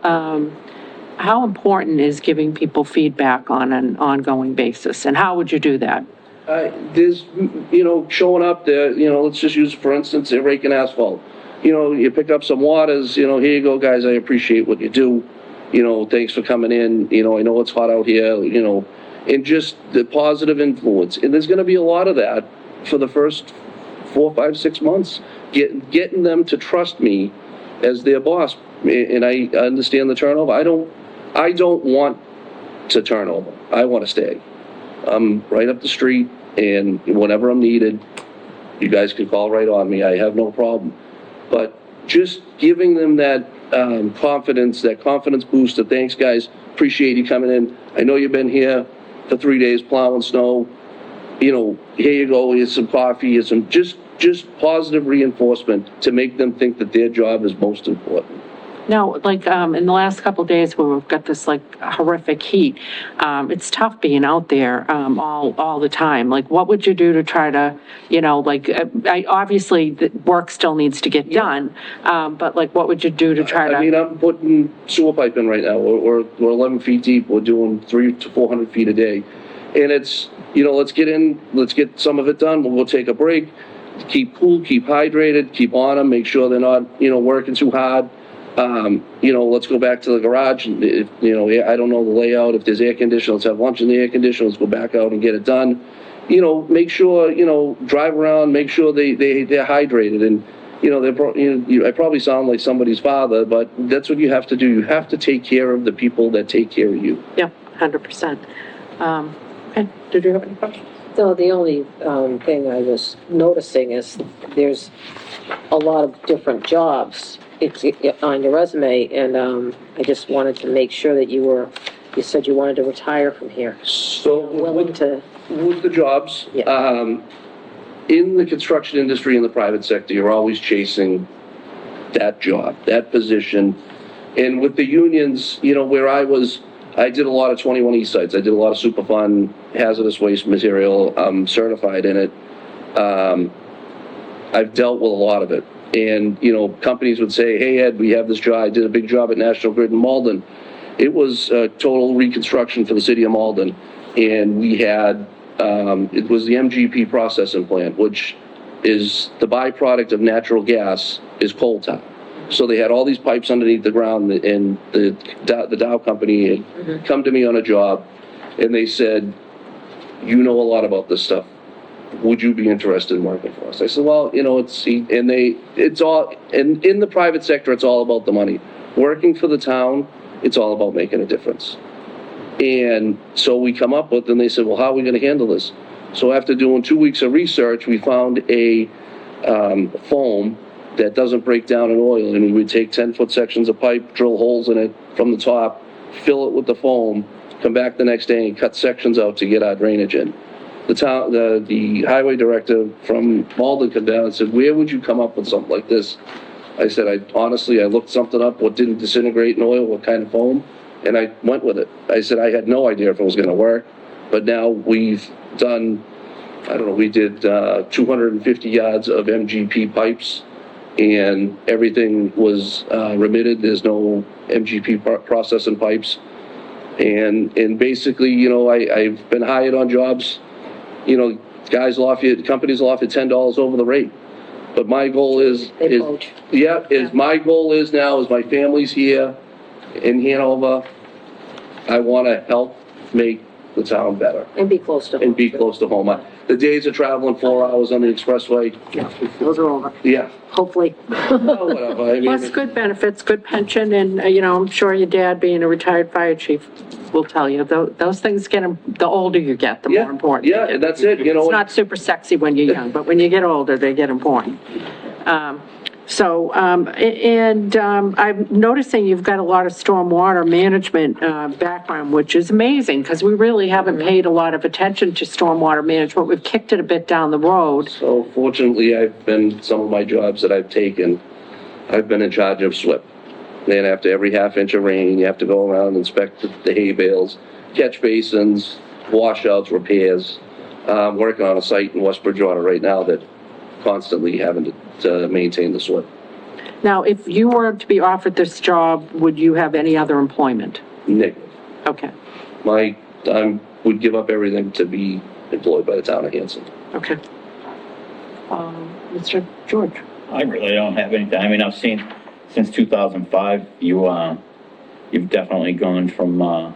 how important is giving people feedback on an ongoing basis? And how would you do that? There's, you know, showing up there, you know, let's just use, for instance, they're raking asphalt. You know, you pick up some waters, you know, here you go, guys, I appreciate what you do. You know, thanks for coming in. You know, I know it's hot out here, you know, and just the positive influence. And there's going to be a lot of that for the first 4, 5, 6 months, getting them to trust me as their boss. And I understand the turnover. I don't want to turn over. I want to stay. I'm right up the street, and whenever I'm needed, you guys can call right on me. I have no problem. But just giving them that confidence, that confidence boost, that thanks, guys, appreciate you coming in. I know you've been here for 3 days plowing snow. You know, here you go, here's some coffee, here's some just positive reinforcement to make them think that their job is most important. Now, like, in the last couple of days where we've got this like horrific heat, it's tough being out there, all the time. Like, what would you do to try to, you know, like, obviously the work still needs to get done, but like, what would you do to try to? I mean, I'm putting sewer pipe in right now. We're 11 feet deep. We're doing 300 to 400 feet a day. And it's, you know, let's get some of it done. We'll take a break, keep cool, keep hydrated, keep on them, make sure they're not, you know, working too hard. You know, let's go back to the garage. If, you know, I don't know the layout. If there's air conditioning, let's have lunch in the air conditioner. Let's go back out and get it done. You know, make sure, you know, drive around, make sure they're hydrated. And, you know, I probably sound like somebody's father, but that's what you have to do. You have to take care of the people that take care of you. Yeah, 100%. Okay, did you have any questions? So the only thing I was noticing is there's a lot of different jobs on your resume, and I just wanted to make sure that you said you wanted to retire from here. So Willing to, with the jobs, yeah. In the construction industry, in the private sector, you're always chasing that job, that position. And with the unions, you know, where I did a lot of 21 East sites. I did a lot of Superfund hazardous waste material. I'm certified in it. I've dealt with a lot of it. And, you know, companies would say, hey, Ed, we have this job. I did a big job at National Grid in Malden. It was a total reconstruction for the city of Malden. And we had, it was the MGP processing plant, which is the byproduct of natural gas, is coal tar. So they had all these pipes underneath the ground, and the Dow company had come to me on a job, and they said, you know a lot about this stuff. Would you be interested in working for us? I said, well, you know, in the private sector, it's all about the money. Working for the town, it's all about making a difference. And so we come up with, and they said, well, how are we going to handle this? So after doing 2 weeks of research, we found a foam that doesn't break down in oil, and we would take 10-foot sections of pipe, drill holes in it from the top, fill it with the foam, come back the next day and cut sections out to get our drainage in. The highway director from Malden came down and said, where would you come up with something like this? I said, I looked something up, what didn't disintegrate in oil, what kind of foam, and I went with it. I said, I had no idea if it was going to work, but now we've done, I don't know, we did 250 yards of MGP pipes, and everything was remitted. There's no MGP processing pipes. And basically, you know, I've been hired on jobs. You know, companies will offer $10 over the rate. But my goal is my goal is now, as my family's here in Hanover, I want to help make the town better. And be close to home. And be close to home. the days of traveling 4 hours on the expressway, Those are over, yeah, hopefully. oh, whatever, I Plus, mean, good benefits, good pension, and, you know, I'm sure your dad, being a retired fire chief, will tell you, those things get, the older you get, the more yeah, important they yeah, get. and that's it, you know. It's not super sexy when you're young, but when you get older, they get important. I'm noticing you've got a lot of stormwater management background, which is amazing, because we really haven't paid a lot of attention to stormwater management. We've kicked it a bit down the road. So fortunately, some of my jobs that I've taken, I've been in charge of SWIP. Then after every half inch of rain, you have to go around and inspect the hay bales, catch basins, washouts, repairs. Working on a site in West Bridgewater right now that constantly having to maintain the SWIP. Now, if you were to be offered this job, would you have any other employment? Negative. Okay, I would give up everything to be employed by the town of Hanson. okay. Mr. George? I really don't have anything. I mean, I've seen, since 2005, you've definitely gone from,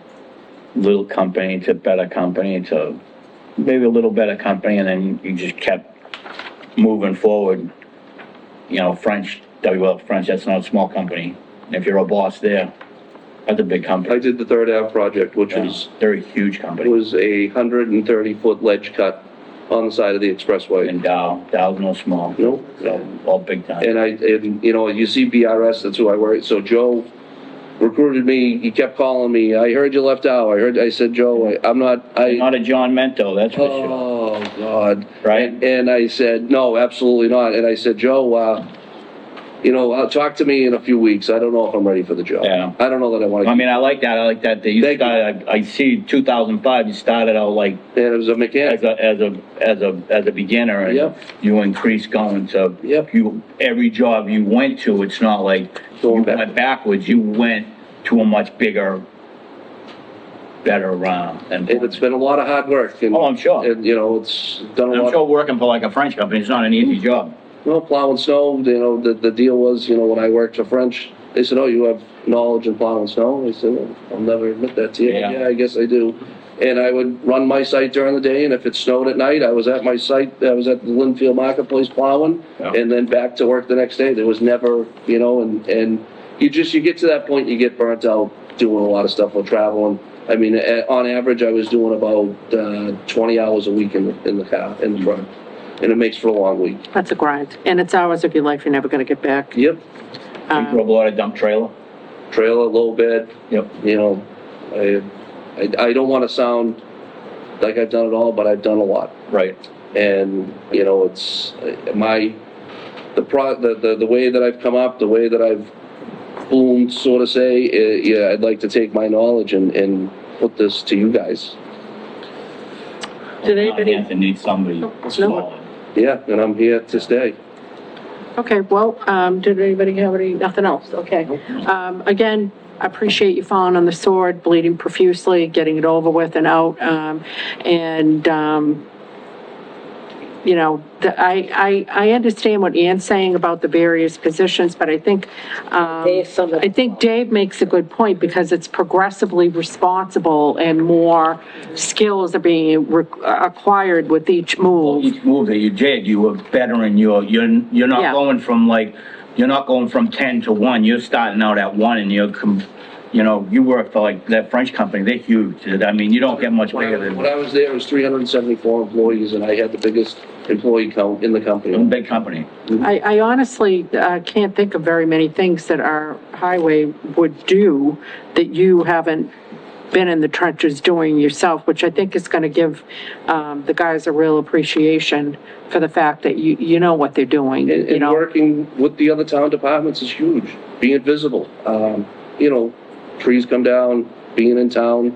little company to better company to maybe a little better company, and then you just kept moving forward. You know, WL French, that's not a small company. And if you're a boss there, that's a big I company. did the Third Ave project, which They're a huge company. was a 130-foot ledge cut on the side of the expressway. And Dow's no small. No, So, all big time. and you know, you see BRS, that's who I work. So Joe recruited me. He kept calling me. I heard you left out. I said, Joe, I'm not. You're not a John Mento, that's for sure. Oh God! Right? And I said, no, absolutely not. And I said, Joe, you know, talk to me in a few weeks. I don't know if I'm ready for the job. Yeah. I don't know that I want to. I mean, I like that. I like that you Thank you. started, I see 2005, you started out like And it was a mechanic. as a beginner, and Yep. you increased going to, Yep. every job you went to, it's not like you Going back. went backwards, you went to a much bigger, better, And it's been a lot of hard work. And, Oh, I'm sure. And, you know, it's done a I'm lot. sure working for like a French company, it's not an easy job. Well, plowing snow, you know, the deal was, you know, when I worked for French, they said, oh, you have knowledge in plowing snow? I said, well, I'll never admit that to you. Yeah. Yeah, I guess I do. And I would run my site during the day, and if it snowed at night, I was at my site, I was at the Linfield Marketplace plowing, Yeah. and then back to work the next day. There was never, you know, and you get to that point, you get burnt out doing a lot of stuff while traveling. I mean, on average, I was doing about 20 hours a week in the car, in the truck. And it makes for a long week. That's a grind, and it's hours of your life you're never gonna get back. Yep. You drove a lot of dump trailer? Trailer, low bed, Yep. you know, I don't want to sound like I've done it all, but I've done a lot. Right. And, you know, it's the way that I've come up, the way that I've boomed, so to say, yeah, I'd like to take my knowledge and put this to you guys. Did anybody? Hanson needs somebody solid. Yeah, and I'm here to stay. Okay, well, did anybody have nothing else? Okay. Again, I appreciate you falling on the sword, bleeding profusely, getting it over with and out. You know, I understand what Ann's saying about the various positions, but I think, Dave makes a good point, because it's progressively responsible and more skills are being acquired with each move. Each move that you did, you were bettering you're not Yeah. going from you're not going from 10 to 1, you're starting out at 1, and you work for like that French company, they're huge. I mean, you don't get much bigger than When I was there, it was 374 employees, and I had the biggest employee count in the a company. big company. I honestly can't think of very many things that our highway would do that you haven't been in the trenches doing yourself, which I think is going to give the guys a real appreciation for the fact that you know what they're doing, you And know? working with the other town departments is huge, being visible. You know, trees come down, being in town.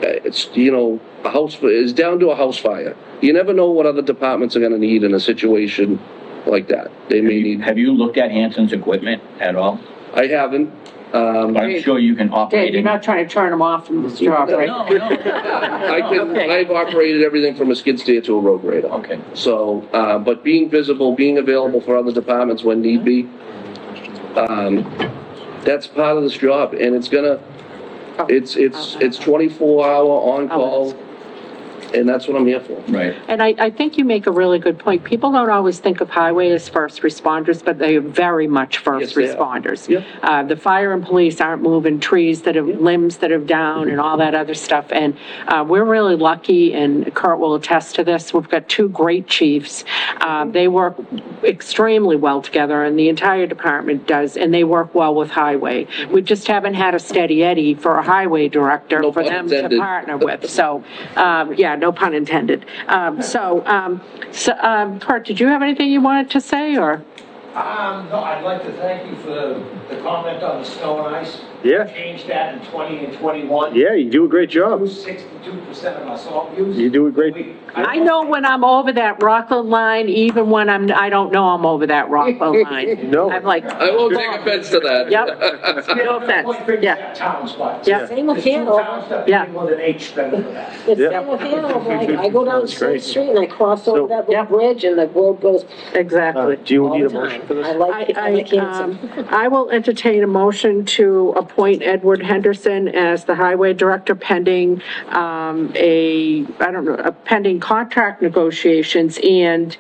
It's, you know, it's down to a house fire. You never know what other departments are gonna need in a situation like that. They may need, Have you looked at Hanson's equipment at all? I haven't. I'm sure you can operate Dave, you're it. not trying to turn them off from this job, right? Okay. I've operated everything from a skid steer to a road grader. Okay. So, but being visible, being available for other departments when need be, that's part of this job, and it's 24-hour on-call, and that's what I'm here for. Right. And I think you make a really good point. People don't always think of highway as first responders, but they are very much first Yes, they are. responders. Yep. The fire and police aren't moving trees that have, limbs that are down and all that other stuff. And we're really lucky, and Kurt will attest to this, we've got two great chiefs. They work extremely well together, and the entire department does, and they work well with highway. We just haven't had a steady Eddie for a highway director No for pun them to intended. partner with. So, yeah, no pun intended. Kurt, did you have anything you wanted to say, or? No, I'd like to thank you for the comment on the snow and ice. Yeah. Changed that in 20 and 21. Yeah, you do a great job. 62% of our salt use. You do a great, I know when I'm over that Rockland line, even when I don't know I'm over that Rockland line. No. I'm like, I won't take offense to that. yep, no Point offense, fingers yeah, at towns, but. yeah. Same with There's two Hanover. towns that Yeah. begin with an H better than that. It's Yeah. same with Hanover. I go down That's great. State Street and I cross over So- that little Yeah. bridge and the road goes Exactly. do you all need the a motion time. for this? I like Hanson. I will entertain a motion to appoint Edward Henderson as the highway director pending, pending contract negotiations and,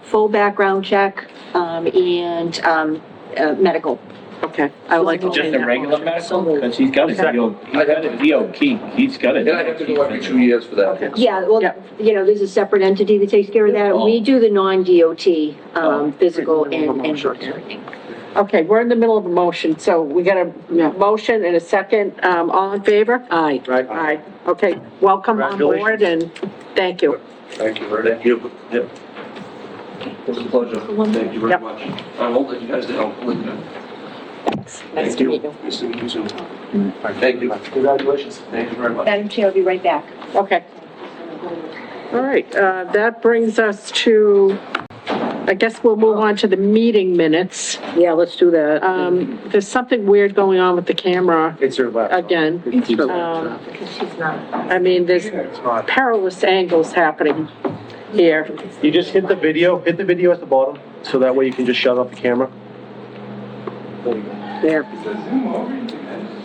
Full background check, and, medical. okay, I would like to Just entertain a that regular motion. medical? Because he's got a DOT, he's got a. And I have to go every 2 years for that. Yeah, well, Yeah. there's a separate entity that takes care of that. We do the non-DOT, physical and everything. Okay, we're in the middle of a motion, so we got a motion and a second, all in favor? Aye. Aye, okay, welcome on board and thank you. Thank you very much. It was a pleasure. Thank you very Yep. much. I won't let you guys down. Nice to meet you. Nice to meet you soon. Thank you. Congratulations. Thank you very much. Madam Chair, I'll be right back. Okay. All right, that brings us to, I guess we'll move on to the meeting minutes. Yeah, let's do that. There's something weird going on with the camera It's your laptop. again. Because she's not. I mean, there's perilous angles happening here. You just hit the video at the bottom, so that way you can just shut off the camera. There.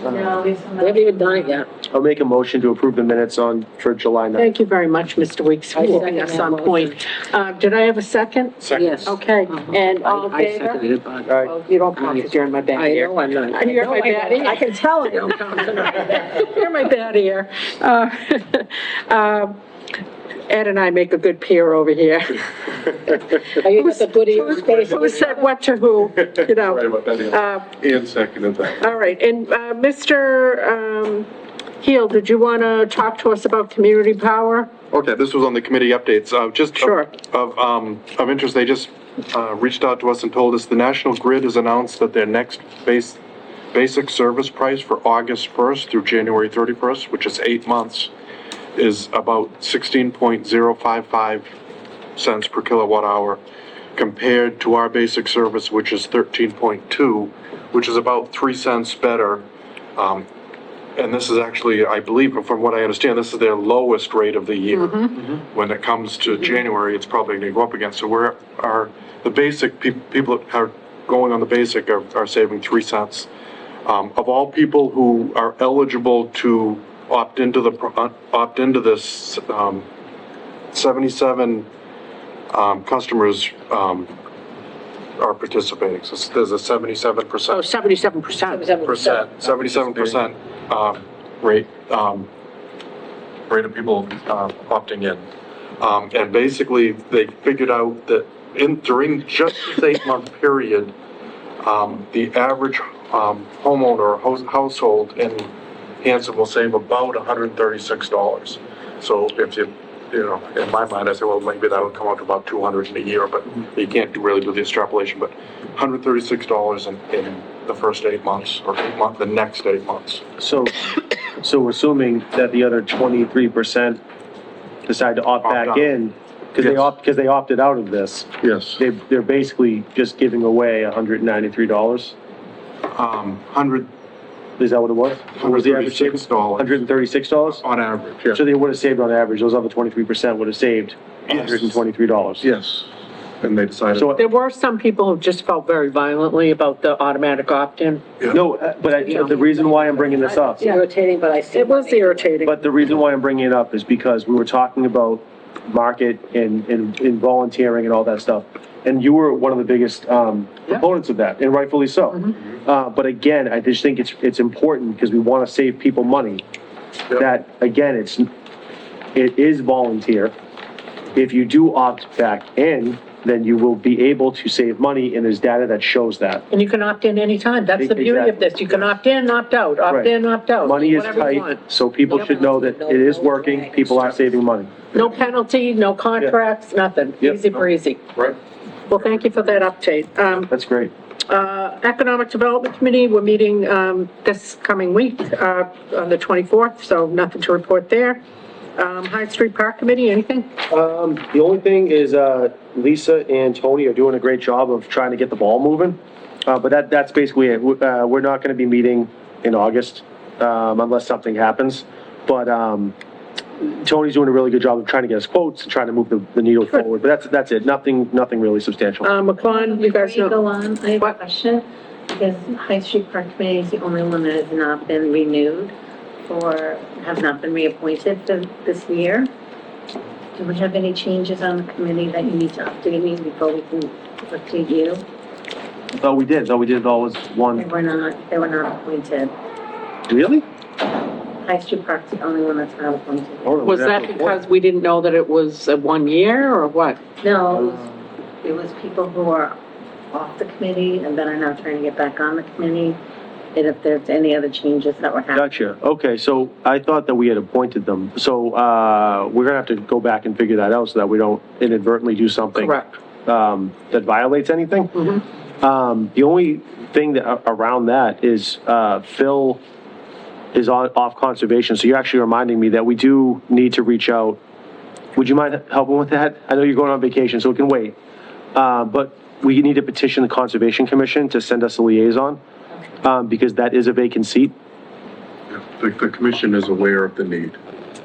No, We haven't even done it yet. I'll make a motion to approve the minutes for July 9th. Thank you very much, Mr. Weeks, for I keeping second us that on motion. point. Did I have a second? Yes. Okay, and all in I favor? seconded it, but All right, Oh, you don't count because you're in my bad I ear. know I'm not. You're my bad ear. I can tell I don't concentrate. You're my bad ear. Ed and I make a good pair over here. Are you got the good ear space? Who said what to who, you know? Right about that, yeah. And seconded that. All right, and Mr. Heel, did you want to talk to us about community power? Okay, this was on the committee updates. Sure. Of interest, they just reached out to us and told us the National Grid has announced that their next basic service price for August 1st through January 31st, which is 8 months, is about 16.055 cents per kilowatt hour, compared to our basic service, which is 13.2, which is about 3 cents better. And this is actually, I believe, from what I understand, this is their lowest rate of the year. When it comes to January, it's probably going to go up again. So the basic people that are going on the basic are saving 3 cents. Of all people who are eligible to opt into this, 77 customers are participating. So there's a 77%. Oh, 77%. 77% rate of people opting in. And basically, they figured out that during just this 8-month period, the average homeowner or household in Hanson will save about $136. So if you in my mind, I say, well, maybe that would come out to about $200 in a year, but you can't really do the extrapolation, but $136 in the first 8 months, or the next 8 months. so we're assuming that the other 23% decide to opt back out. in, because they opted out of this. Yes. They're basically just giving away $193. 100, Is that what it was? What was the average savings? $136 $136? on average, yes. So they would have saved on average, those other 23% would have saved Yes. $123. Yes. And they decided. So- There were some people who just felt very violently about the automatic opt-in. No, the reason why I'm bringing this up, It's irritating, but I see. It was irritating. but the reason why I'm bringing it up is because we were talking about market and volunteering and all that stuff. And you were one of the biggest, proponents of that, and rightfully so. But again, I just think it's important because we want to save people money. That, again, it is volunteer. If you do opt back in, then you will be able to save money, and there's data that shows that. And you can opt in anytime. That's the beauty of this. You can opt in, opt out, opt in, opt out. Money is whatever you tight, want. so people should know that it is working, people are saving money. No penalty, no contracts, nothing. Yep. Easy breezy. Right. Well, thank you for that update. That's great. Economic Development Committee, we're meeting this coming week on the 24th, so nothing to report there. High Street Park Committee, anything? The only thing is, Lisa and Tony are doing a great job of trying to get the ball moving. But that's basically it. We're not gonna be meeting in August, unless something happens. But, Tony's doing a really good job of trying to get us quotes and trying to move the needle forward. But that's it. Nothing really substantial. McClellan, you guys Before you know? go on, I have a What? question, because High Street Park Committee is the only one that has not been renewed has not been reappointed for this year. Do we have any changes on the committee that you need to update me before we can update you? Though we did it all as They one. were not appointed. Really? High Street Park's the only one that's not appointed. Was that because we didn't know that it was 1 year, or what? No, it was people who are off the committee and then are now trying to get back on the committee. And if there's any other changes that were happening. Gotcha. Okay, so I thought that we had appointed them. So, we're gonna have to go back and figure that out so that we don't inadvertently do something. Correct. That violates anything. The only thing that, around that is, Phil is off conservation, so you're actually reminding me that we do need to reach out. Would you mind helping with that? I know you're going on vacation, so it can wait. But we need to petition the Conservation Commission to send us a liaison, because that is a vacant seat. The commission is aware of the need.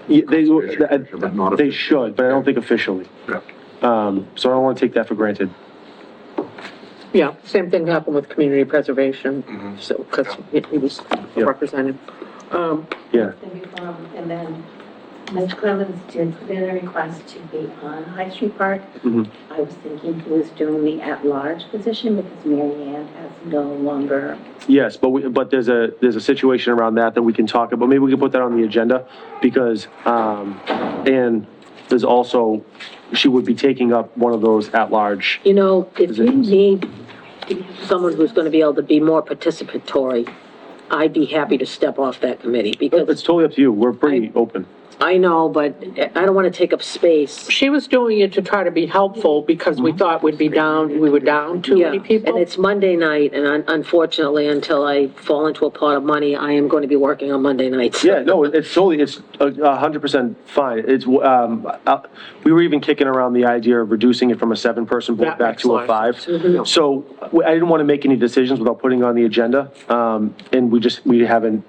Yeah, But not they officially. should, but I don't think officially. Yeah. So I don't want to take that for granted. Yeah, same thing happened with community preservation, so, because he was Yeah. represented. Yeah. And then Ms. Clemens did put in a request to be on High Street Park. Mhm. I was thinking he was doing the at-large position because Mary Ann has no longer. Yes, but there's a situation around that we can talk about. Maybe we can put that on the agenda because, and there's also, she would be taking up one of those at-large. You know, if you Positions. need someone who's gonna be able to be more participatory, I'd be happy to step off that committee, because It's totally up to you. We're pretty open. I know, but I don't wanna take up space. She was doing it to try to be helpful because we thought we were down too many Yeah, people. and it's Monday night, and unfortunately, until I fall into a pot of money, I am going to be working on Monday nights. Yeah, no, it's 100% fine. We were even kicking around the idea of reducing it from a 7-person board That back makes to a a lot of 5. So I didn't want to make any decisions without putting it on the agenda. And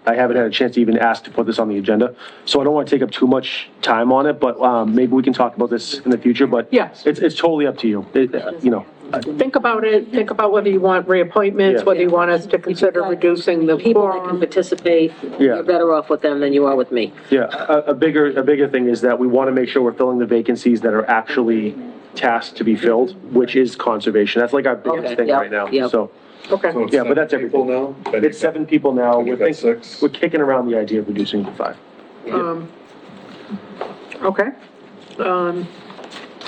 I haven't had a chance to even ask to put this on the agenda. So I don't want to take up too much time on it, but maybe we can talk about this in the future, but Yes. it's totally up to you. Think about it, think about whether you want reappointments, Yeah. whether you want us to consider reducing the People that can quorum. participate, Yeah. you're better off with them than you are with me. Yeah, a bigger thing is that we want to make sure we're filling the vacancies that are actually tasked to be filled, which is conservation. That's like our biggest Okay, thing yep, right now, yep. so. Okay, So it's Yeah, but that's 7 people everything. now? It's 7 people now. And you've got 6? We're kicking around the idea of reducing it to 5. okay.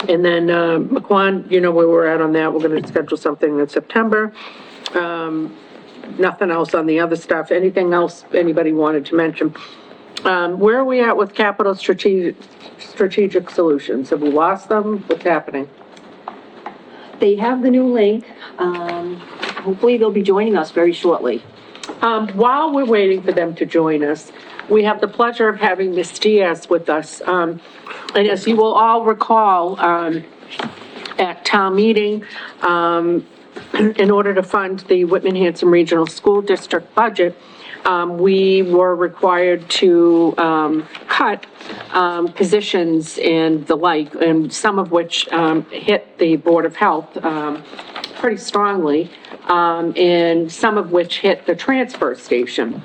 And then, McQuan, you know where we're at on that, we're gonna schedule something in September. Nothing else on the other stuff, anything else anybody wanted to mention? Where are we at with capital strategic solutions? Have we lost them? What's happening? They have the new link. Hopefully they'll be joining us very shortly. While we're waiting for them to join us, we have the pleasure of having Ms. Diaz with us. And as you will all recall, at town meeting, in order to fund the Whitman Hanson Regional School District budget, we were required to cut positions and the like, and some of which hit the Board of Health pretty strongly, and some of which hit the transfer station,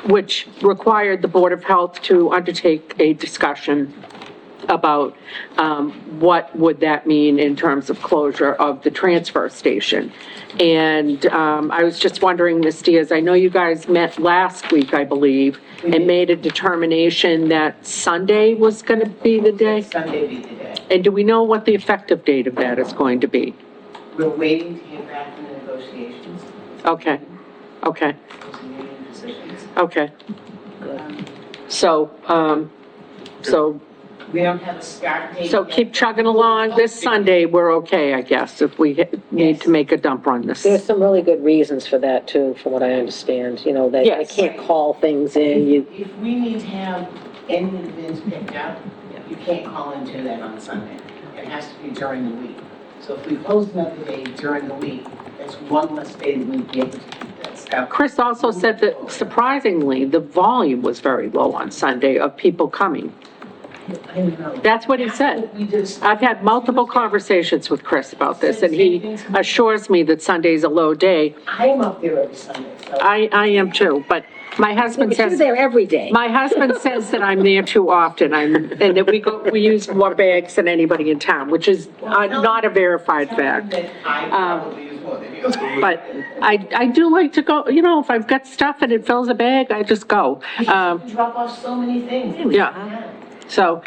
which required the Board of Health to undertake a discussion about what would that mean in terms of closure of the transfer station. And I was just wondering, Ms. Diaz, I know you guys met last week, I believe, and made a determination that Sunday was going to be the day? Sunday be the day. And do we know what the effective date of that is going to be? We're waiting to hear back from the negotiations. Okay, okay, Those are union positions. okay. So, We don't have a start date. So yet. keep chugging along. This Sunday, we're okay, I guess, if we need to make a dump run this. There's some really good reasons for that too, from what I understand, you know, that you Yes. can't call things in, you, If we need to have any of the bins picked up, you can't call and do that on Sunday. It has to be during the week. So if we post another day during the week, that's one less day that we'd be able to keep that stuff. Chris also said that surprisingly, the volume was very low on Sunday of people coming. I don't know. That's what he said. What we did. I've had multiple conversations with Chris about this, and he assures me that Sunday's a low day. I'm up there every Sunday, so. I am too, but my husband but you're says, there every day. my husband says that I'm there too often, and that we use more bags than anybody in town, which is not a verified fact. That I probably use more than you. But I do like to go, you know, if I've got stuff and it fills a bag, I just go. Drop off so many things. Yeah. So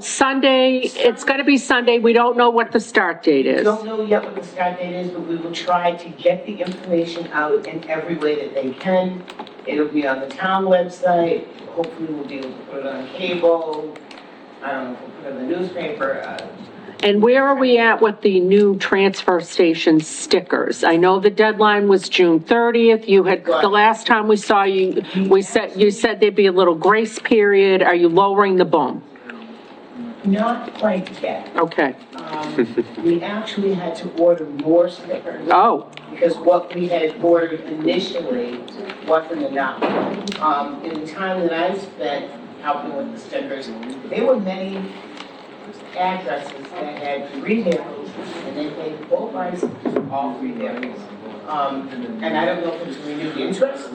Sunday, it's gonna be Sunday, we don't know what the start date is. Don't know yet what the start date is, but we will try to get the information out in every way that they can. It'll be on the town website, hopefully we'll be able to put it on cable, I don't know if we'll put it in the newspaper, And where are we at with the new transfer station stickers? I know the deadline was June 30th, you had, the last time we saw you, you said there'd be a little grace period, are you lowering the boom? not quite yet. Okay, We actually had to order more stickers. oh, Because what we had ordered initially wasn't enough. In the time that I spent helping with the stickers, there were many addresses that had 3 vehicles, and they paid full price for all 3 vehicles. And I don't know if it's renewed interest.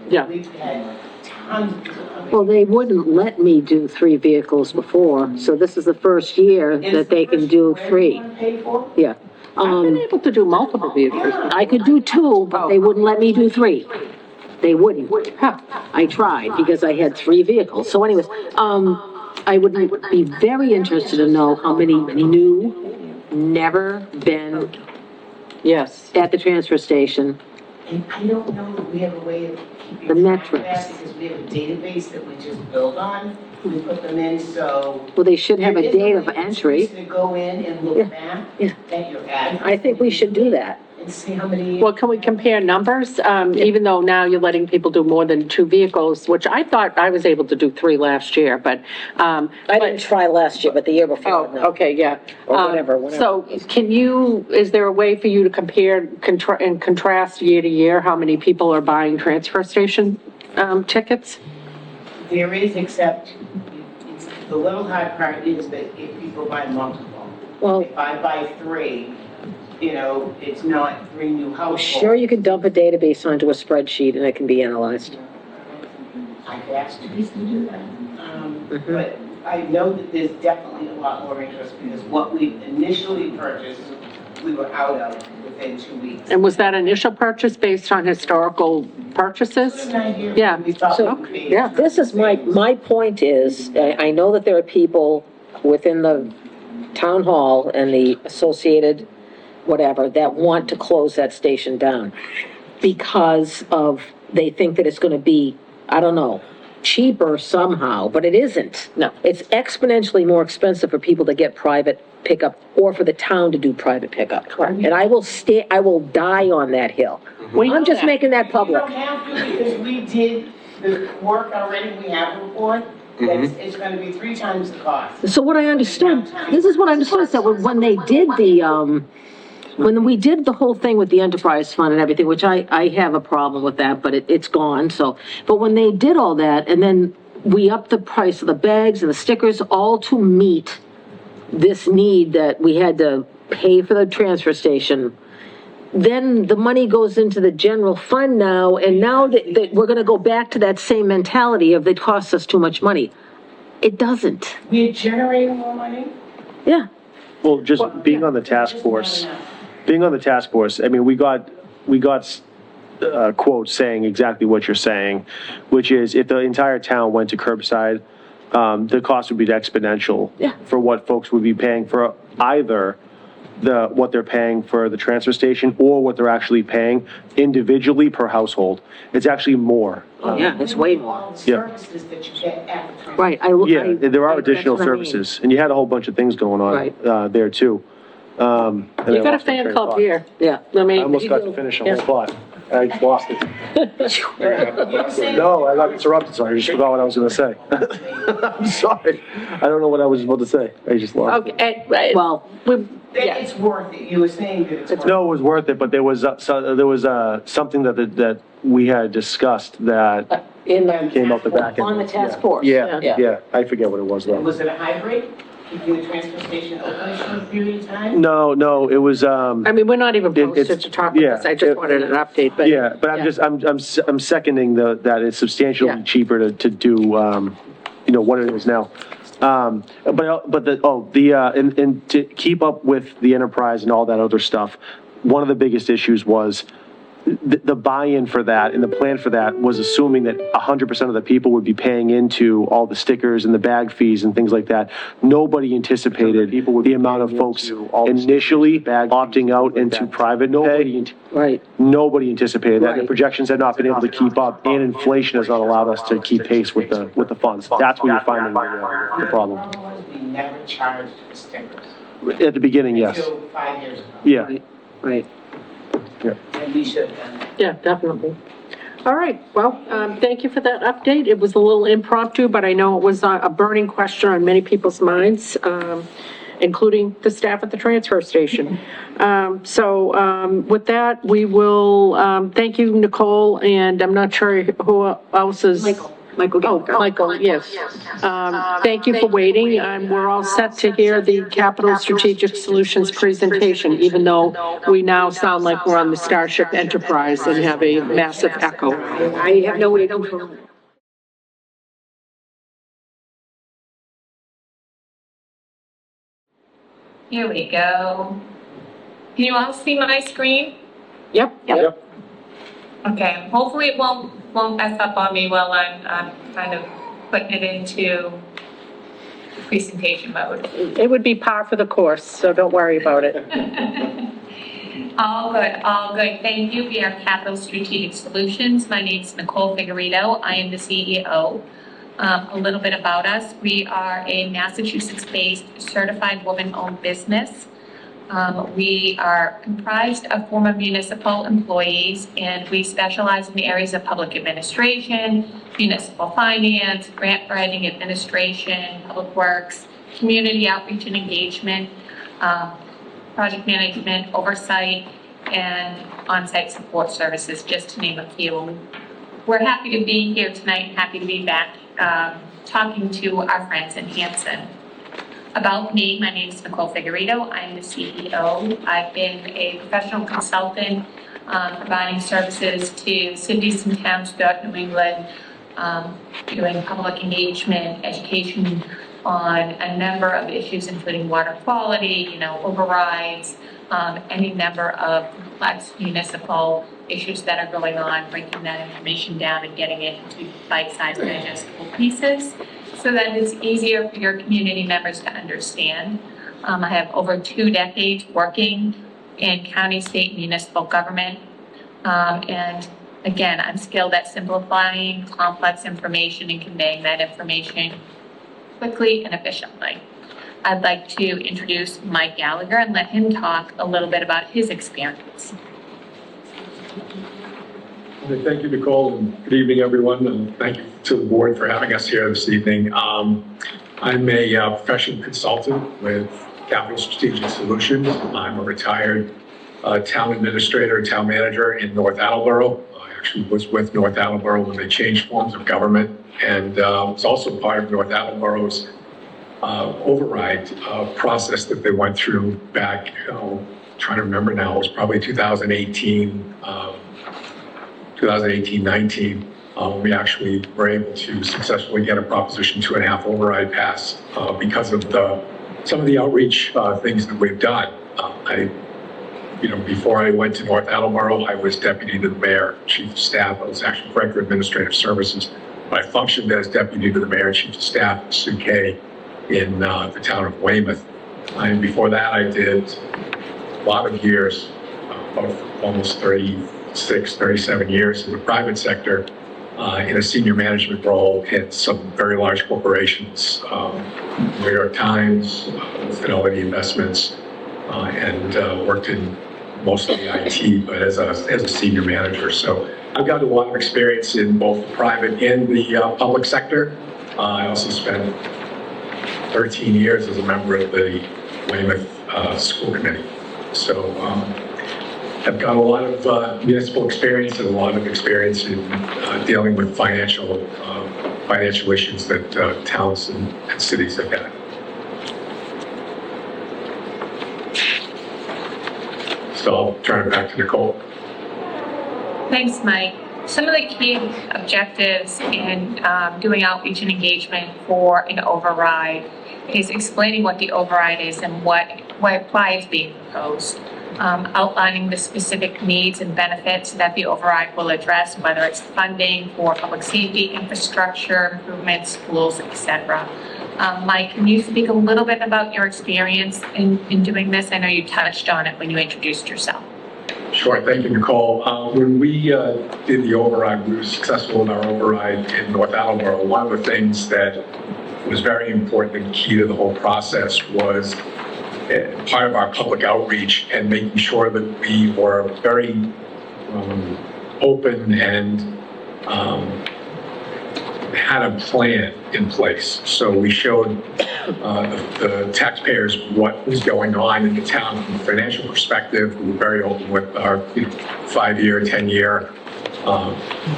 yeah. We've had tons of people coming. Well, they wouldn't let me do 3 vehicles before, so this is the first year that they can do 3. Is the first where you wanna pay for? Yeah. I've been able to do multiple vehicles. I could do 2, but they wouldn't let me do 3. They wouldn't. I tried because I had 3 vehicles. So anyways, I would be very interested to know how many new, never been Yes. at the transfer station. And I don't know that we have a way of keeping The track of metrics. that because we have a database that we just build on. We put them in, so. Well, they should have a There is date of way entry. To go in and Yeah, look back yeah. at your address. I think we should do that. And see how many. Well, can we compare numbers? Even though now you're letting people do more than 2 vehicles, which I thought I was able to do 3 last year, but, I didn't try last year, but the year before, oh, no. okay, yeah. Or whatever. So can you, is there a way for you to compare, and contrast year to year, how many people are buying transfer station, tickets? There is, except it's, the little hard part is that if people buy multiple. Well, If I buy 3, you know, it's not 3 new households. sure you can dump a database onto a spreadsheet and it can be analyzed. I've asked Denise to do that. But I know that there's definitely a lot more interest because what we initially purchased, we were out of within 2 weeks. And was that initial purchase based on historical purchases? Good idea. Yeah. We thought So, it would be. yeah. This is my point is, I know that there are people within the town hall and the associated whatever that want to close that station down because of, they think that it's gonna be, I don't know, cheaper somehow, but it isn't. No. It's exponentially more expensive for people to get private pickup or for the town to do private pickup. Correct. And I will die on that hill. We know I'm just that. making that You public. don't have to because we did the work already, we have a report, that's, it's gonna be 3 times the cost. So what I understood, this is what I understood, is that when they did the, when we did the whole thing with the enterprise fund and everything, which I have a problem with that, but it's gone, so. But when they did all that, and then we upped the price of the bags and the stickers, all to meet this need that we had to pay for the transfer station, then the money goes into the general fund now, and now that we're gonna go back to that same mentality of it costs us too much money. It doesn't. We're generating more money? Yeah. Well, just being on the task force, I mean, we got quotes saying exactly what you're saying, which is if the entire town went to curbside, the cost would be exponential. Yeah. For what folks would be paying for either what they're paying for the transfer station or what they're actually paying individually per household. It's actually more. Yeah, it's way more. All the services that you get at the transfer. Right. Yeah, there are that's additional what I mean. services, and you had a whole bunch of things going on, Right. there too. And I You got a lost my fan train of club thought. here. Yeah. I almost got to finish a whole thought. I lost it. No, I got interrupted, so I just forgot what I was gonna say. I'm sorry. I don't know what I was about to say. I just lost it. Okay, right. Well, That it's worth it, you were saying that it's worth it. No, it was worth it, but there was, something that we had discussed that in the, came out the back end. on the task force. Yeah, I forget what it was though. Was it a hybrid? Keeping the transfer station open for a period of time? No, it was, I mean, we're not even it's- posted to talk about this. I just yeah, wanted an update, but. yeah, but I'm seconding that it's substantially Yeah. cheaper to do, what it is now. And to keep up with the enterprise and all that other stuff, one of the biggest issues was the buy-in for that and the plan for that was assuming that 100% of the people would be paying into all the stickers and the bag fees and things like that. Nobody anticipated the amount of folks initially opting out into private pay. Right. Nobody anticipated that. The Right. projections had not been able to keep up, and inflation has not allowed us to keep pace with the funds. That's where you're finding the problem. We never charged for stickers. At the beginning, yes. Until 5 years ago. Yeah. Right. And we should have done that. Yeah, definitely. All right, well, thank you for that update. It was a little impromptu, but I know it was a burning question on many people's minds, including the staff at the transfer station. With that, we will, thank you, Nicole, and I'm not sure who else is. Michael Oh, Michael, yes. Thank you for waiting. We're all set to hear the Capital Strategic Solutions presentation, even though we now sound like we're on the Starship Enterprise and have a massive echo. I have no way to. Here we go. Can you all see my screen? Yep. Okay, hopefully it won't mess up on me while I'm kind of putting it into presentation mode. It would be par for the course, so don't worry about it. All good. Thank you. We are Capital Strategic Solutions. My name is Nicole Figueredo. I am the CEO. A little bit about us. We are a Massachusetts-based certified woman-owned business. We are comprised of former municipal employees, and we specialize in the areas of public administration, municipal finance, grant writing, administration, public works, community outreach and engagement, project management, oversight, and on-site support services, just to name a few. We're happy to be here tonight, happy to be back talking to our friends in Hanson. About me, my name is Nicole Figueredo. I'm the CEO. I've been a professional consultant providing services to cities and towns throughout New England, doing public engagement, education on a number of issues, including water quality, overrides, any number of complex municipal issues that are going on, breaking that information down and getting it into bite-sized digestible pieces so that it's easier for your community members to understand. I have over 2 decades working in county, state, and municipal government. And again, I'm skilled at simplifying complex information and conveying that information quickly and efficiently. I'd like to introduce Mike Gallagher and let him talk a little bit about his experience. Thank you, Nicole, and good evening, everyone, and thank you to the board for having us here this evening. I'm a professional consultant with Capital Strategic Solutions. I'm a retired town administrator, town manager in North Attleboro. I actually was with North Attleboro when they changed forms of government, and was also part of North Attleboro's override process that they went through back, trying to remember now, it was probably 2018, 19. We actually were able to successfully get a Proposition 2.5 override passed because of some of the outreach things that we've done. Before I went to North Attleboro, I was deputy to the mayor, chief of staff. I was actually director of administrative services. But I functioned as deputy to the mayor, chief of staff, Sue Kay, in the town of Weymouth. And before that, I did a lot of years, almost 36, 37 years in the private sector, in a senior management role at some very large corporations, New York Times, Fidelity Investments, and worked in mostly IT, but as a senior manager. So I've got a lot of experience in both the private and the public sector. I also spent 13 years as a member of the Weymouth School Committee. So I've got a lot of municipal experience and a lot of experience in dealing with financial issues that towns and cities have had. So I'll turn it back to Nicole. Thanks, Mike. Some of the key objectives in doing outreach and engagement for an override is explaining what the override is and why it's being proposed. Outlining the specific needs and benefits that the override will address, whether it's funding for public safety, infrastructure, improvements, schools, etc. Mike, can you speak a little bit about your experience in doing this? I know you touched on it when you introduced yourself. Sure, thank you, Nicole. When we did the override, we were successful in our override in North Attleboro. One of the things that was very important and key to the whole process was part of our public outreach and making sure that we were very open and had a plan in place. So we showed the taxpayers what was going on in the town from a financial perspective. We were very open with our 5-year, 10-year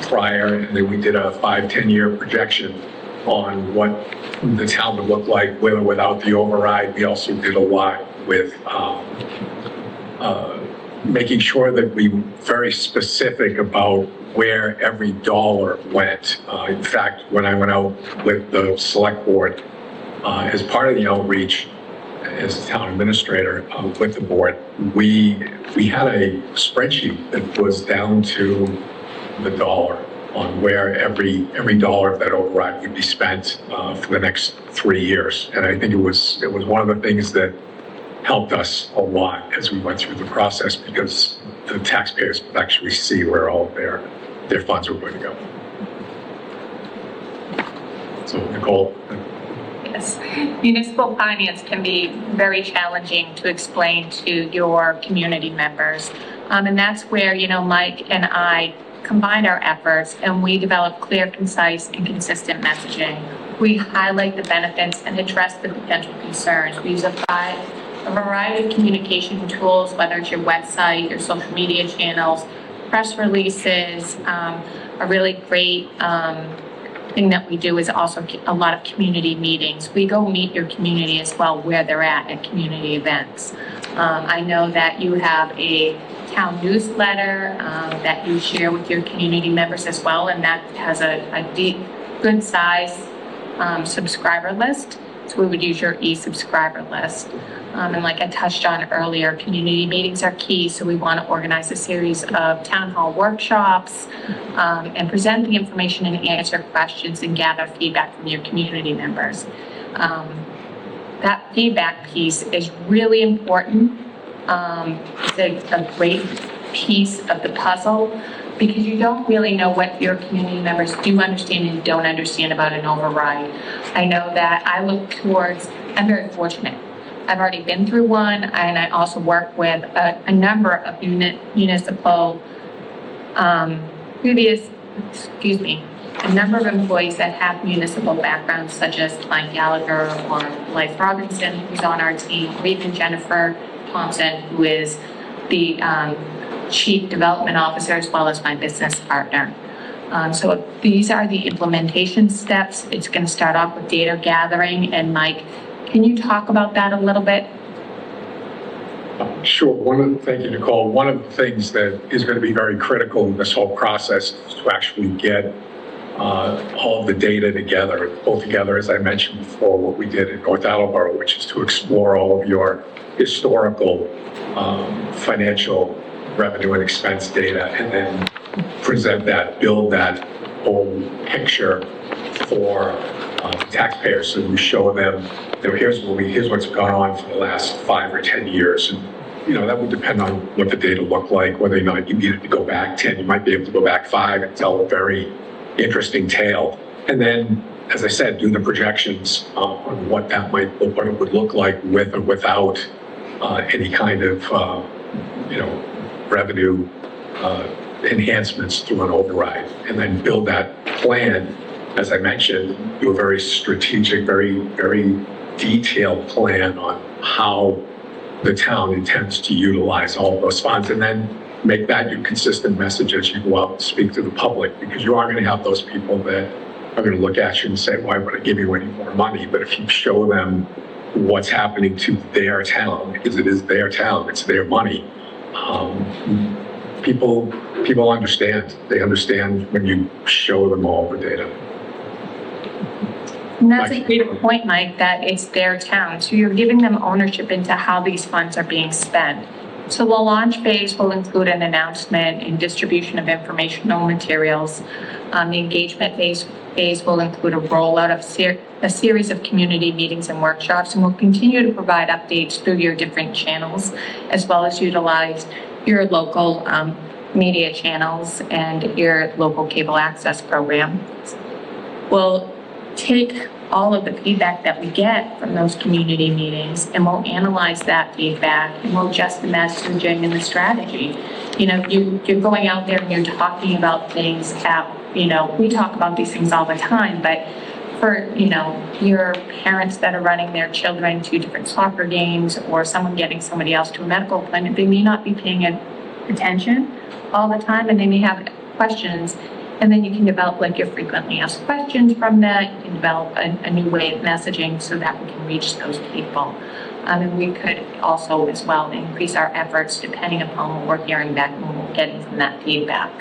prior, and then we did a 5-10-year projection on what the town would look like with or without the override. We also did a lot with making sure that we were very specific about where every dollar went. In fact, when I went out with the select board as part of the outreach, as a town administrator with the board, we had a spreadsheet that was down to the dollar on where every dollar of that override would be spent for the next 3 years. And I think it was one of the things that helped us a lot as we went through the process, because the taxpayers could actually see where all of their funds were going to go. So, Nicole. Yes, municipal finance can be very challenging to explain to your community members. And that's where, Mike and I combined our efforts and we developed clear, concise, and consistent messaging. We highlight the benefits and address the potential concerns. We use a variety of communication tools, whether it's your website, your social media channels, press releases. A really great thing that we do is also a lot of community meetings. We go meet your community as well where they're at community events. I know that you have a town newsletter that you share with your community members as well, and that has a deep, good size subscriber list. So we would use your e-subscriber list. And like I touched on earlier, community meetings are key. So we want to organize a series of town hall workshops and present the information and answer questions and gather feedback from your community members. That feedback piece is really important. It's a great piece of the puzzle, because you don't really know what your community members do understand and don't understand about an override. I know that I'm very fortunate. I've already been through one, and I also work with a number of municipal, a number of employees that have municipal backgrounds, such as Mike Gallagher or Blythe Robinson, who's on our team, or even Jennifer Thompson, who is the Chief Development Officer, as well as my business partner. So these are the implementation steps. It's going to start off with data gathering. And Mike, can you talk about that a little bit? Sure. Thank you, Nicole. One of the things that is going to be very critical in this whole process is to actually get all of the data together, pull together, as I mentioned before, what we did in North Attleboro, which is to explore all of your historical financial revenue and expense data, and then present that, build that whole picture for taxpayers. So we show them, here's what's gone on for the last 5 or 10 years. And, that would depend on what the data looked like, whether or not you needed to go back 10, you might be able to go back 5 and tell a very interesting tale. And then, as I said, do the projections on what that what it would look like with or without any kind of, revenue enhancements through an override, and then build that plan. As I mentioned, do a very strategic, very, very detailed plan on how the town intends to utilize all those funds, and then make that your consistent message as you go out and speak to the public, because you are going to have those people that are going to look at you and say, why would I give you any more money? But if you show them what's happening to their town, because it is their town, it's their money, people understand. They understand when you show them all the data. And that's a great point, Mike, that it's their town. So you're giving them ownership into how these funds are being spent. So the launch phase will include an announcement and distribution of informational materials. The engagement phase will include a rollout of a series of community meetings and workshops, and we'll continue to provide updates through your different channels, as well as utilize your local media channels and your local cable access program. We'll take all of the feedback that we get from those community meetings, and we'll analyze that feedback, and we'll adjust the messaging and the strategy. You're going out there and you're talking about things we talk about these things all the time, but for, your parents that are running their children to different soccer games, or someone getting somebody else to a medical appointment, they may not be paying attention all the time, and they may have questions. And then you can develop your frequently asked questions from that. You can develop a new way of messaging so that we can reach those people. And we could also as well increase our efforts depending upon what we're hearing back and what we're getting from that feedback.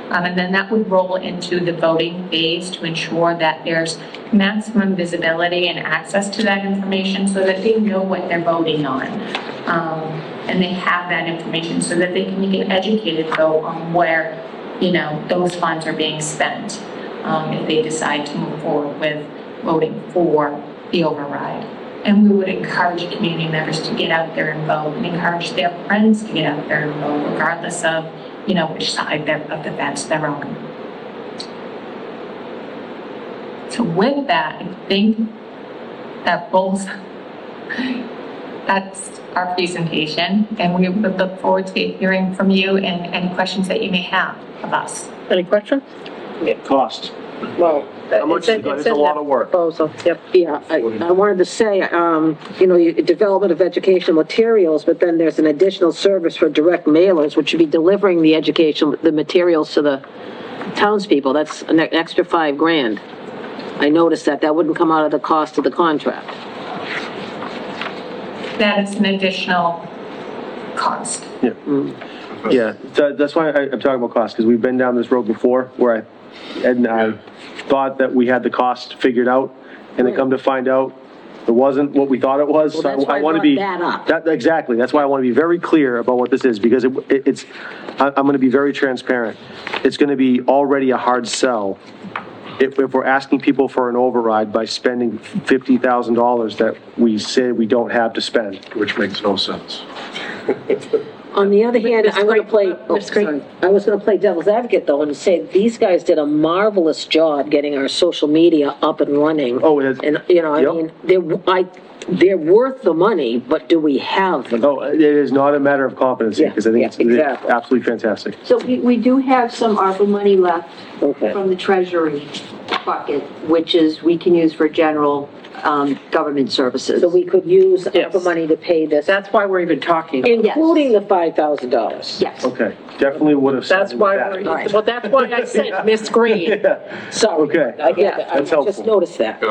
And then that would roll into the voting phase to ensure that there's maximum visibility and access to that information so that they know what they're voting on. And they have that information so that they can make an educated vote on where those funds are being spent if they decide to move forward with voting for the override. And we would encourage community members to get out there and vote, and encourage their friends to get out there and vote, regardless of, which side of the fence they're on. So with that, I think that that's our presentation, and we would look forward to hearing from you and any questions that you may have of us. Any questions? Cost. Well, How much is it? It's a lot of work. Proposal. Yep. Yeah, I wanted to say, development of educational materials, but then there's an additional service for direct mailers, which would be delivering the materials to the townspeople. That's an extra $5,000. I noticed that wouldn't come out of the cost of the contract. That is an additional cost. Yeah. Yeah, that's why I'm talking about cost, because we've been down this road before where I thought that we had the cost figured out, and then come to find out it wasn't what we thought it was. Well, that's So why I want to brought be that up. exactly. That's why I want to be very clear about what this is, because I'm going to be very transparent. It's going to be already a hard sell if we're asking people for an override by spending $50,000 that we say we don't have to spend. Which makes no sense. On the other hand, I'm going to play, I was going to play devil's advocate though and say these guys did a marvelous job getting our social media up and running. Oh, it is. And, I mean, they're worth the money, but do we have them? No, it is not a matter of competency, Yeah, because I think it's exactly. absolutely fantastic. So we do have some ARPA money left Okay. from the treasury bucket, which is we can use for general government services. So we could use Yes. ARPA money to pay this, That's why we're even talking. including the $5,000. Yes. Okay, definitely would have. That's why, well, that's why I said, Miss Green. Sorry. Okay. I get it. I That's just helpful. noticed that.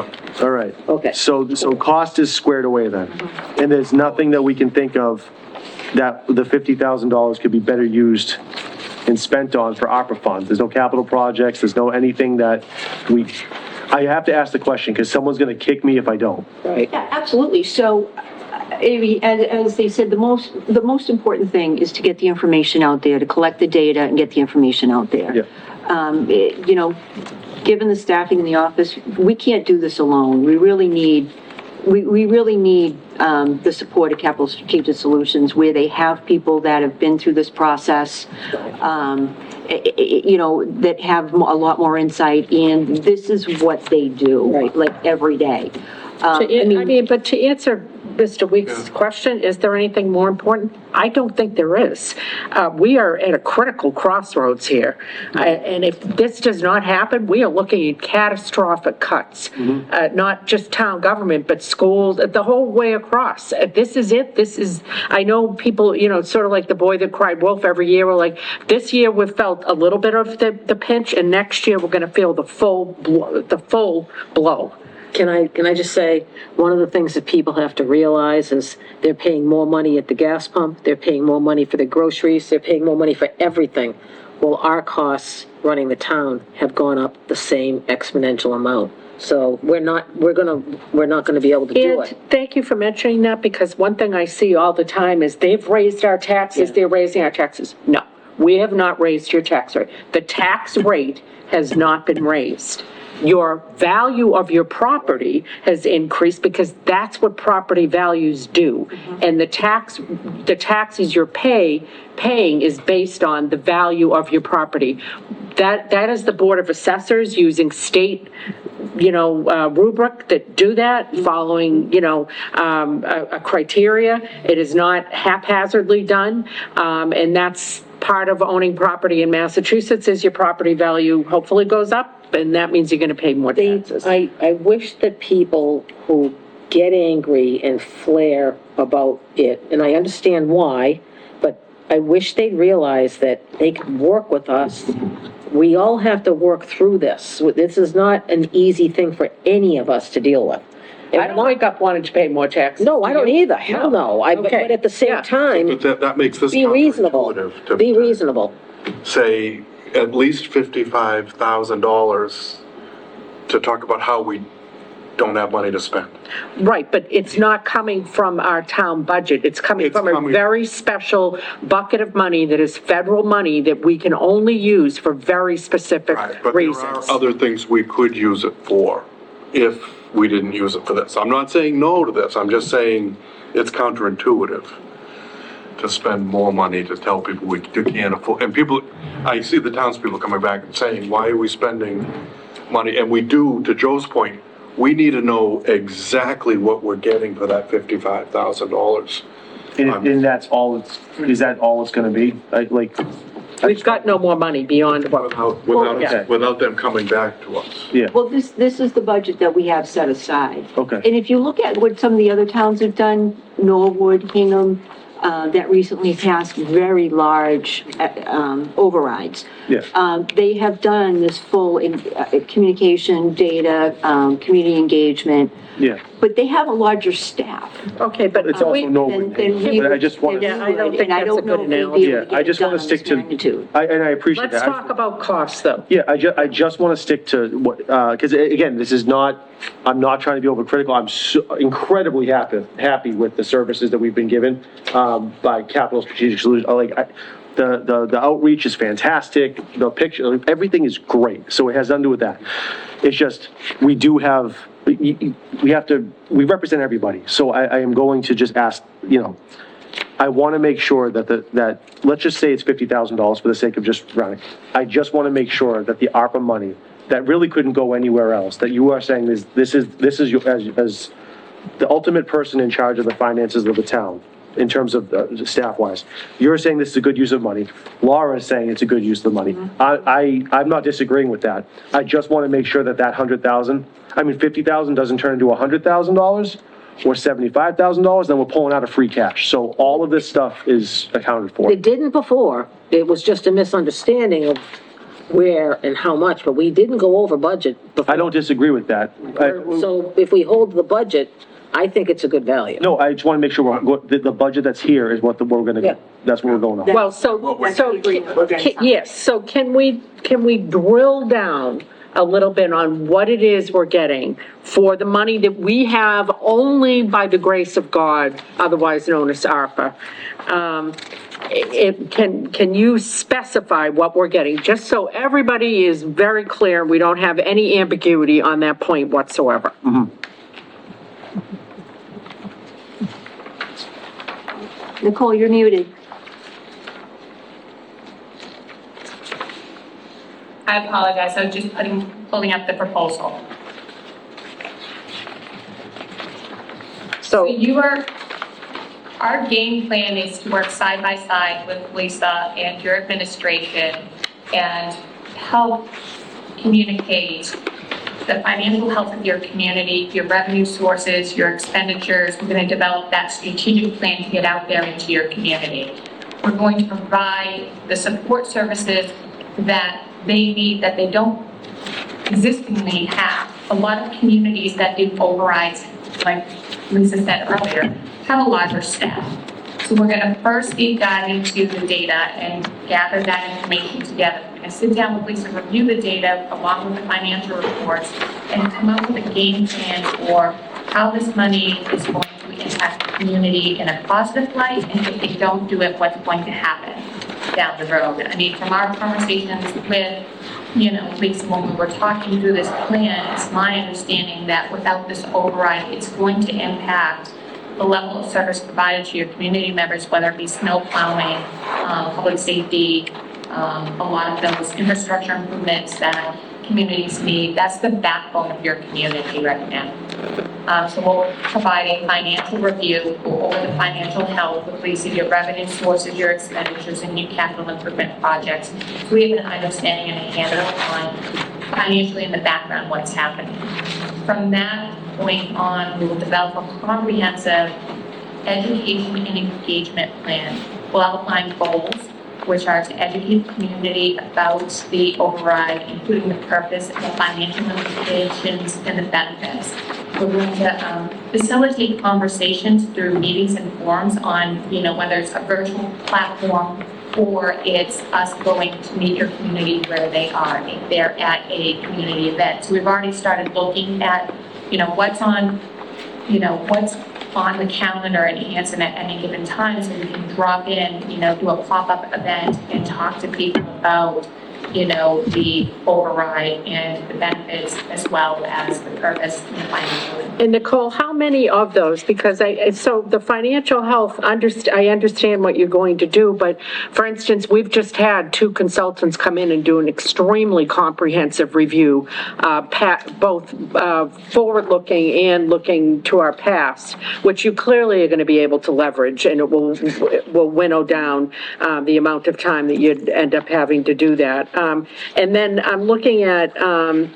All right. Okay. So cost is squared away then? And there's nothing that we can think of that the $50,000 could be better used and spent on for ARPA funds? There's no capital projects, there's no anything that I have to ask the question because someone's going to kick me if I don't. Right. Yeah, absolutely. So, Amy, as they said, the most important thing is to get the information out there, to collect the data and get the information out there. Yeah. You know, given the staffing in the office, we can't do this alone. We really need the support of Capital Strategic Solutions where they have people that have been through this process, you know, that have a lot more insight, and this is what they do, Right. like every day. But to answer Mr. Weeks' question, is there anything more important? I don't think there is. We are at a critical crossroads here. And if this does not happen, we are looking at catastrophic cuts. Not just town government, but schools, the whole way across. This is it. I know people, you know, sort of like the boy that cried wolf every year. We're like, this year we've felt a little bit of the pinch, and next year we're going to feel the full blow. Can I just say, one of the things that people have to realize is they're paying more money at the gas pump, they're paying more money for the groceries, they're paying more money for everything. Well, our costs running the town have gone up the same exponential amount. So we're not gonna be able to do And it. thank you for mentioning that, because one thing I see all the time is they've raised our taxes, they're raising our taxes. No, we have not raised your tax rate. The tax rate has not been raised. Your value of your property has increased because that's what property values do. And the taxes you're paying is based on the value of your property. That is the Board of Assessors using state, you know, rubric that do that, following, you know, a criteria. It is not haphazardly done, and that's part of owning property in Massachusetts is your property value hopefully goes up, and that means you're gonna pay more taxes. I wish that people who get angry and flare about it, and I understand why, but I wish they'd realize that they could work with us. We all have to work through this. This is not an easy thing for any of us to deal with. I don't wake up wanting to pay more taxes. No, I don't either. Hell no. But at the same time, But that makes this be reasonable. counterintuitive to Be reasonable. say at least $55,000 to talk about how we don't have money to spend. Right, but it's not coming from our town budget. It's coming from a very special bucket of money that is federal money that we can only use for very specific But there reasons. are other things we could use it for if we didn't use it for this. I'm not saying no to this, I'm just saying it's counterintuitive to spend more money to tell people we can't afford, and people, I see the townspeople coming back and saying, why are we spending money? And we do, to Joe's point, we need to know exactly what we're getting for that $55,000. And that's all is that all it's going to be? Like, We've got no more money beyond what, Without them coming back to us. yeah. Well, this is the budget that we have set aside. Okay. And if you look at what some of the other towns have done, Norwood, Hingham, that recently passed very large overrides. Yeah. They have done this full communication, data, community engagement, Yeah. but they have a larger staff. okay, but It's also we, Norwood. than we But I just want Yeah, I don't to, think and I that's a don't know good if we'd be analogy. able yeah, to I get it just done want on to this stick to, magnitude. and I appreciate let's that. talk about costs though. Yeah, I just want to stick to what, because again, this is not, I'm not trying to be overcritical. I'm incredibly happy with the services that we've been given by Capital Strategic Solutions. The outreach is fantastic. The picture, everything is great. So it has nothing to do with that. It's just, we represent everybody. So I am going to just ask, you know, I want to make sure that let's just say it's $50,000 for the sake of just rounding. I just want to make sure that the ARPA money that really couldn't go anywhere else, that you are saying this is your, as the ultimate person in charge of the finances of the town. in terms of staff-wise. You're saying this is a good use of money. Laura is saying it's a good use of the money. I'm not disagreeing with that. I just want to make sure that 50,000 doesn't turn into $100,000 or $75,000, then we're pulling out of free cash. So all of this stuff is accounted for. It didn't before. It was just a misunderstanding of where and how much, but we didn't go over budget before. I don't disagree with that. So if we hold the budget, I think it's a good value. No, I just want to make sure the budget that's here is what we're going to, Yeah. that's what we're going on. Well, yes, so can we drill down a little bit on what it is we're getting for the money that we have only by the grace of God, otherwise known as ARPA? Can you specify what we're getting, just so everybody is very clear, we don't have any ambiguity on that point whatsoever? Nicole, you're muted. I apologize, I was just pulling up the proposal. So Our game plan is to work side by side with Lisa and your administration and help communicate the financial health of your community, your revenue sources, your expenditures. We're going to develop that strategic plan to get out there into your community. We're going to provide the support services that they need, that they don't existingly have. A lot of communities that do overrides, like Lisa said earlier, have a larger staff. So we're going to first deep dive into the data and gather that information together. We're going to sit down with Lisa, review the data along with the financial reports, and come up with a game plan for how this money is going to impact the community in a positive light, and if they don't do it, what's going to happen down the road. I mean, from our conversations with, Lisa, when we were talking through this plan, it's my understanding that without this override, it's going to impact the level of service provided to your community members, whether it be snow plowing, public safety, a lot of those infrastructure improvements that communities need. That's the backbone of your community right now. So we'll provide a financial review, go over the financial health with Lisa, your revenue sources, your expenditures, and new capital improvement projects. So we have an understanding and a handle on financially in the background what's happening. From that point on, we will develop a comprehensive education and engagement plan. We'll outline goals, which are to educate the community about the override, including the purpose, the financial implications, and the benefits. We're going to facilitate conversations through meetings and forums on, whether it's a virtual platform or it's us going to meet your community where they are, if they're at a community event. So we've already started looking at, what's on the calendar in Hanson at any given time, so we can drop in, do a pop-up event and talk to people about, the override and the benefits as well as the purpose and the financial. And Nicole, how many of those? Because so the financial health, I understand what you're going to do, but for instance, we've just had 2 consultants come in and do an extremely comprehensive review, both forward-looking and looking to our past, which you clearly are going to be able to leverage, and it will winnow down the amount of time that you'd end up having to do that. And then I'm looking at, the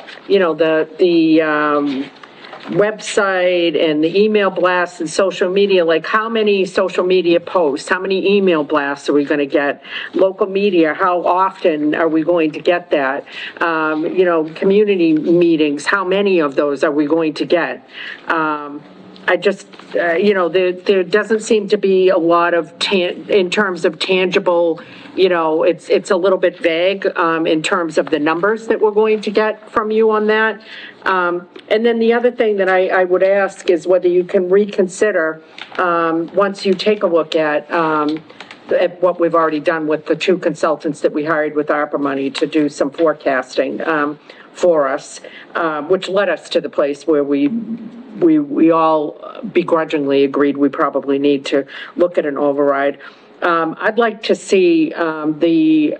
website and the email blasts and social media, like how many social media posts, how many email blasts are we going to get? Local media, how often are we going to get that? Community meetings, how many of those are we going to get? I just, there doesn't seem to be a lot of, in terms of tangible, it's a little bit vague in terms of the numbers that we're going to get from you on that. And then the other thing that I would ask is whether you can reconsider, once you take a look at what we've already done with the 2 consultants that we hired with ARPA money to do some forecasting for us, which led us to the place where we all begrudgingly agreed we probably need to look at an override. I'd like to see the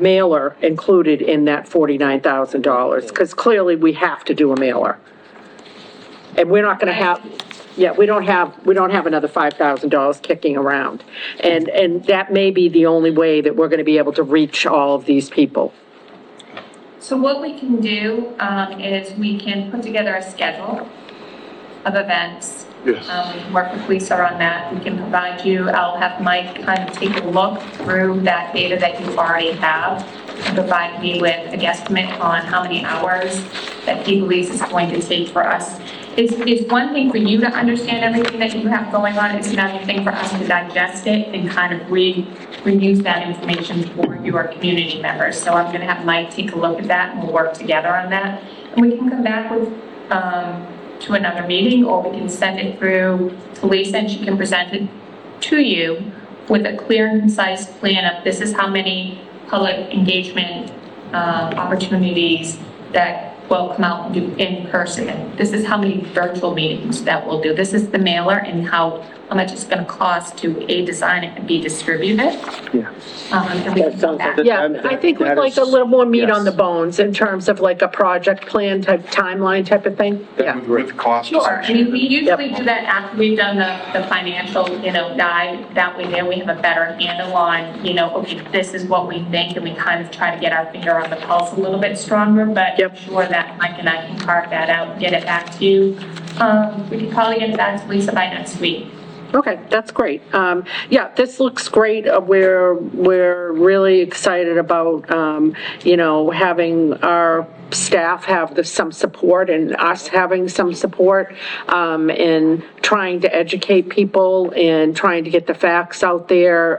mailer included in that $49,000, because clearly we have to do a mailer. And we're not going to have, Yeah, we don't have another $5,000 kicking around. And that may be the only way that we're gonna be able to reach all of these people. So what we can do is we can put together a schedule of events. Yes. We can work with Lisa on that. We can provide you, I'll have Mike kind of take a look through that data that you already have and provide me with a guesstimate on how many hours that he believes it's going to take for us. It's one thing for you to understand everything that you have going on. It's another thing for us to digest it and kind of reuse that information for your community members. So I'm going to have Mike take a look at that and we'll work together on that. And we can come back with to another meeting, or we can send it through to Lisa and she can present it to you with a clear and concise plan of this is how many public engagement opportunities that will come out and do in person. This is how many virtual meetings that we'll do. This is the mailer and how much it's going to cost to design it and be distributed. Yeah. And we can come back. Yeah, I think we'd like a little more meat on the Yes. bones in terms of like a project plan type, timeline type of thing. Yeah. With cost Sure, I mean, we associated. usually do that after we've done the financial, guide. That way there we have a better handle on, okay, this is what we think, and we kind of try to get our finger on the pulse a little bit stronger, but Yep. I'm sure that Mike and I can carve that out and get it back to you. We can probably get it back to Lisa by next week. Okay, that's great. Yeah, this looks great. We're really excited about, having our staff have some support and us having some support, in trying to educate people and trying to get the facts out there.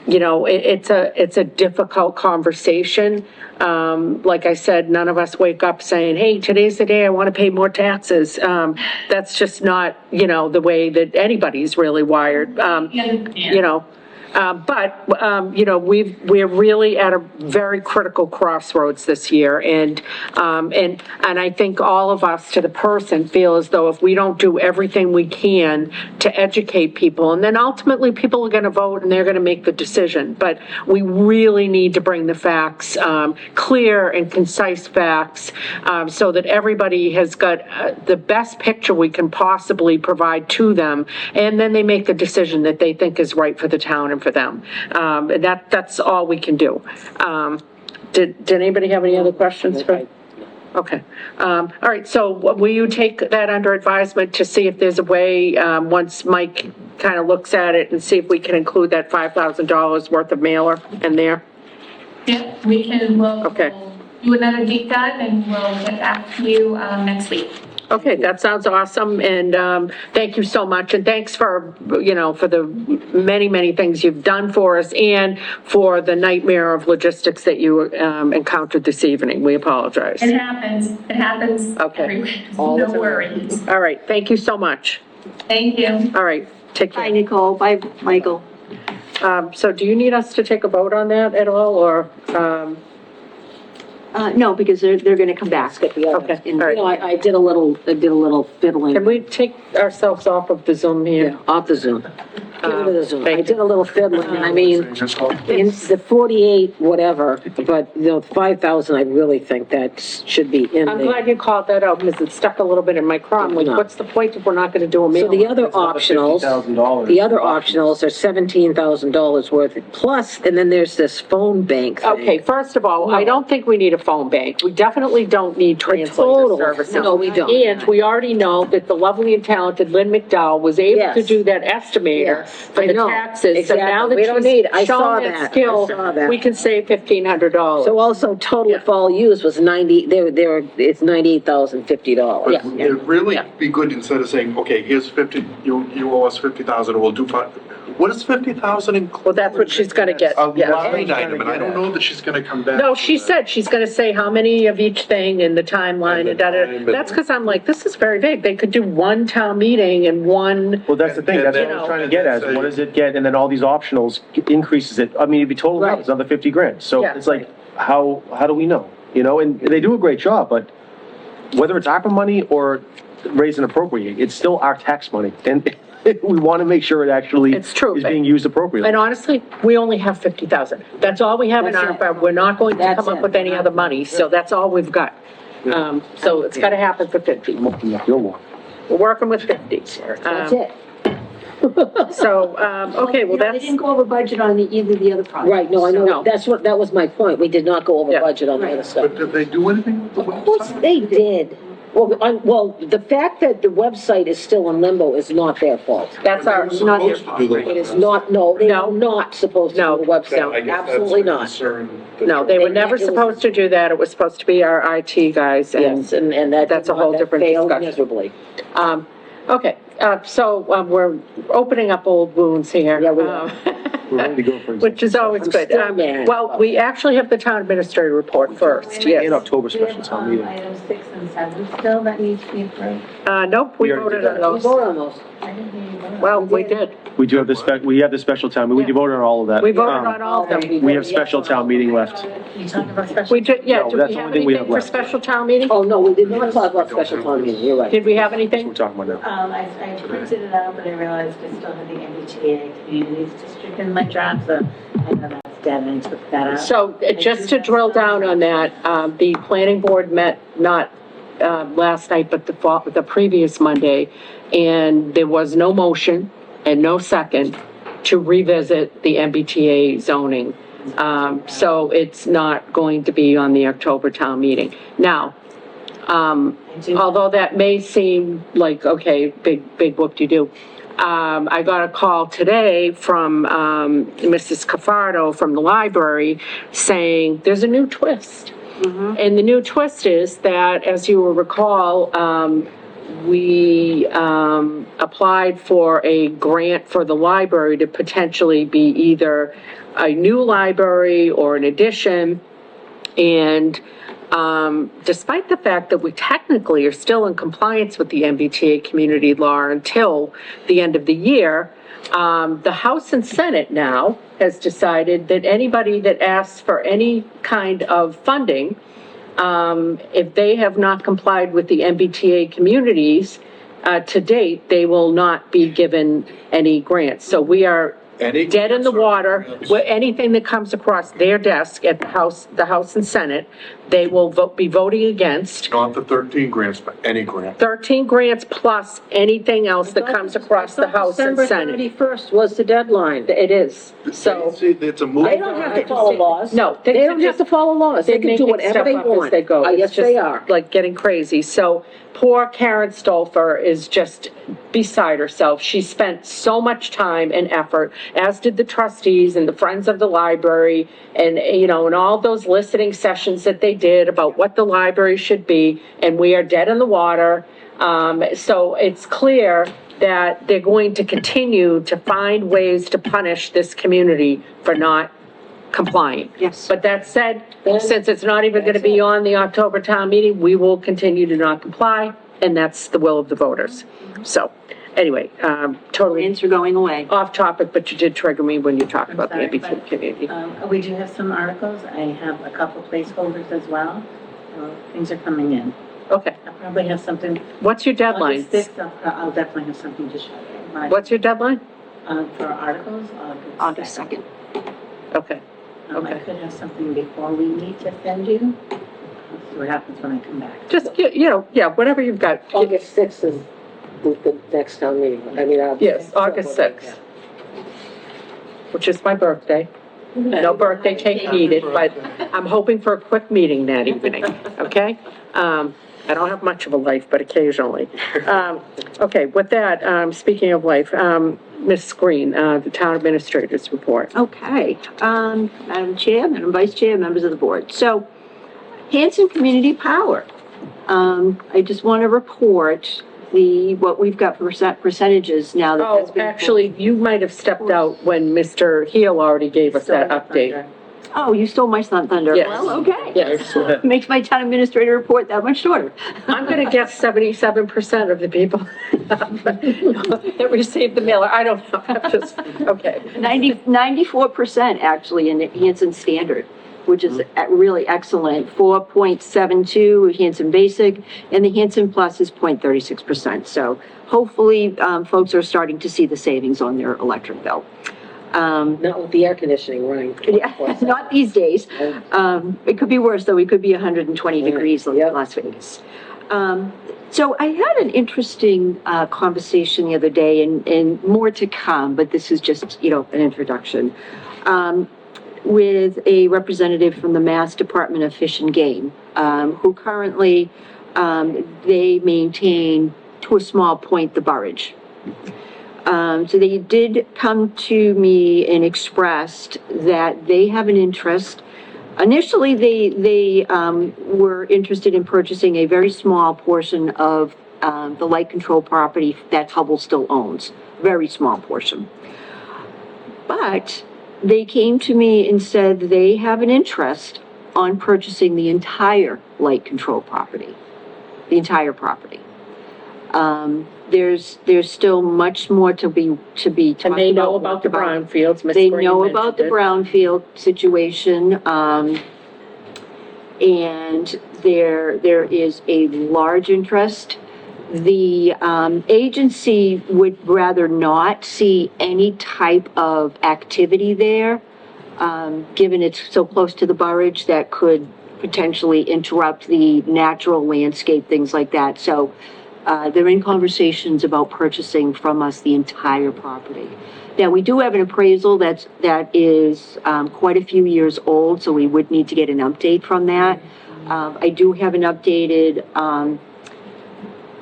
It's a difficult conversation. Like I said, none of us wake up saying, hey, today's the day I want to pay more taxes. That's just not, the way that anybody's really wired. We're really at a very critical crossroads this year, and I think all of us to the person feel as though if we don't do everything we can to educate people, and then ultimately people are gonna vote and they're gonna make the decision, but we really need to bring the facts, clear and concise facts, so that everybody has got the best picture we can possibly provide to them, and then they make the decision that they think is right for the town and for them. And that's all we can do. Did anybody have any other questions for? Okay. All right, so will you take that under advisement to see if there's a way, once Mike kind of looks at it, and see if we can include that $5,000 worth of mailer in there? Yeah, we'll Okay. do another deep dive and we'll get back to you next week. Okay, that sounds awesome, and thank you so much, and thanks for, for the many, many things you've done for us, and for the nightmare of logistics that you encountered this evening. We apologize. It happens Okay. everywhere, All the no time. worries. All right, thank you so much. Thank you. All right, take Bye, care. Nicole. Bye, Michael. So do you need us to take a vote on that at all, or? No, because they're going to come back. Okay, all right. I did a little fiddling. Can we take ourselves off of the Zoom here? Off the Zoom. Get rid of the Zoom. I Thank you. did a little fiddling, I mean, in the 48, whatever, but, 5,000, I really think that should be in I'm there. glad you called that out, because it stuck a little bit in my craw. I'm like, No. what's the point if we're not gonna do a So meeting? the other optionals, are $17,000 worth, plus, and then there's this phone bank thing. Okay, first of all, I don't think we need a phone bank. We definitely don't need translator total- services. no, we don't. And we already know that the lovely and talented Lynn McDowell was able to Yes. do that estimator Yes, for I the know. taxes. So now Exactly. We don't that need- I she's saw shown that that. skill, I saw that. we can save $1,500. So also, total if all used was 90, it's $98,050. Yeah. It'd really be good, instead of saying, okay, here's 50, you owe us 50,000, we'll do 5. What is 50,000 include? Well, that's what she's gonna get, A yeah. line item, and I don't know that she's gonna come back. No, she said she's gonna say how many of each thing in the timeline and da-da. That's because I'm like, this is very big. They could do one town meeting and one, Well, that's the thing, that's what I was trying to get at, what does it get, and then all these optionals increases it, I mean, it'd be total, Right. it's another 50 grand, so Yeah. it's like, how do we know? And they do a great job, but whether it's ARPA money or raise and appropriate, it's still our tax money, and we want to make sure it actually It's true, is but- being used appropriately. and honestly, we only have 50,000. That's all we have in That's it. ARPA. We're not going to That's come up it. with any other money, so that's all we've got. So it's gotta happen for 50. You'll want. We're working with 50. That's it. So, okay, well, You know, They that's, didn't go over budget on either of the other projects. Right, no, I No. know, that was my point, we did not go over Yeah. budget on the other stuff. But did they do anything with the Of course website? they did. Well, the fact that the website is still in limbo is not their fault. that's our, Not not, supposed to do the It is not, no, they No. are not supposed to No. do the website, I guess that's absolutely the not. concern that no, they were never It was- supposed to do that. It was supposed to be our IT guys, and Yes, and that. that's a whole that different failed discussion. miserably. Okay, so we're opening up old wounds here. Yeah, we are. We're ready to go for Which is always I'm good. still mad. Well, we actually have the town administrator report first, In yes. October special town meeting. Items 6 and 7 still that need to be approved. Nope, we We already voted did on We those. voted on those. I didn't hear you vote. Well, we did. We do have we have the special town, we voted on all of that. We voted Um, on all of them. We have special town meeting left. You talking about special? We did, yeah, No, do that's we the have only thing we anything have for left. special town meeting? Oh, no, we did not talk about special town meeting, you're right. Did we have That's what anything? we're talking about now. I printed it out, but I realized I still had the MBTA Communities District in my draft, so I know that's dead, and I took that out. So just to drill down on that, the planning board met not last night, but the previous Monday, and there was no motion and no second to revisit the MBTA zoning. So it's not going to be on the October town meeting. Now, although that may seem like, okay, big whoop-de-doo, I got a call today from Mrs. Cafardo from the library saying there's a new twist. And the new twist is that, as you will recall, we applied for a grant for the library to potentially be either a new library or an addition. And despite the fact that we technically are still in compliance with the MBTA community law until the end of the year, the House and Senate now has decided that anybody that asks for any kind of funding, if they have not complied with the MBTA communities to date, they will not be given any grants. So we are Any dead in the grants or water. grants? Where anything that comes across their desk at the House and Senate, they will be voting against. Not the 13 grants, but any grant. 13 grants plus anything else that comes across the House and Senate. December 31st was the deadline. It is, so. See, it's a move. They don't have to follow laws. No, They don't have to follow laws, they They're can do making whatever stuff they up as want. they go. It's Yes, just, they are. like getting crazy. So poor Karen Stolfer is just beside herself. She spent so much time and effort, as did the trustees and the Friends of the Library, and, you know, and all those listening sessions that they did about what the library should be, and we are dead in the water. So it's clear that they're going to continue to find ways to punish this community for not complying. Yes. But that said, since it's not even gonna be on the October town meeting, we will continue to not comply, and that's the will of the voters. So, anyway, totally Grants are going away. off topic, but you did trigger me when you talked about the sorry, MBTA but, community. We do have some articles. I have a couple placeholders as well. Things are coming in. Okay, I'll probably have something. what's your deadline? August 6th, I'll definitely have something to show you. What's your deadline? For articles, August 2nd. Okay, I okay. could have something before we meet to send you. Let's see what happens when I come back. Just, you know, yeah, whatever you've got. August 6th is the next town meeting, Yes, August 6th, which is my birthday. No birthday cake needed, but I'm hoping for a quick meeting that evening, okay? I don't have much of a life, but occasionally. Okay, with that, speaking of life, Ms. Green, the town administrator's report. Okay, Madam Chair, Madam Vice Chair, members of the board. So, Hanson Community Power. I just want to report what we've got for percentages now that that's Oh, been. actually, you might have stepped out when Mr. Heel already gave us that update. Oh, you stole my thunder. Yes. Well, okay. Yes. Makes my town administrator report that much shorter. I'm gonna guess 77% of the people that received the mailer, I don't know, I'm just, okay. 94% actually in the Hanson Standard, which is really excellent. 4.72 Hanson Basic, and the Hanson Plus is 0.36%. So hopefully, folks are starting to see the savings on their electric bill. Not with the air conditioning running. Yeah, not these days. It could be worse, though. We could be 120 degrees like Yep. Las Vegas. So I had an interesting conversation the other day, and more to come, but this is just, an introduction, with a representative from the Mass Department of Fish and Game, who currently, they maintain, to a small point, the barrage. So they did come to me and expressed that they have an interest. Initially, they were interested in purchasing a very small portion of the light control property that Hubble still owns, very small portion. But they came to me and said they have an interest on purchasing the entire light control property, the entire property. There's still much more to be talked about. And they know about the brownfields, Ms. They Green know about the mentioned it. brownfield situation, and there is a large interest. The agency would rather not see any type of activity there, given it's so close to the barrage that could potentially interrupt the natural landscape, things like that. So they're in conversations about purchasing from us the entire property. Now, we do have an appraisal that is quite a few years old, so we would need to get an update from that. I do have an updated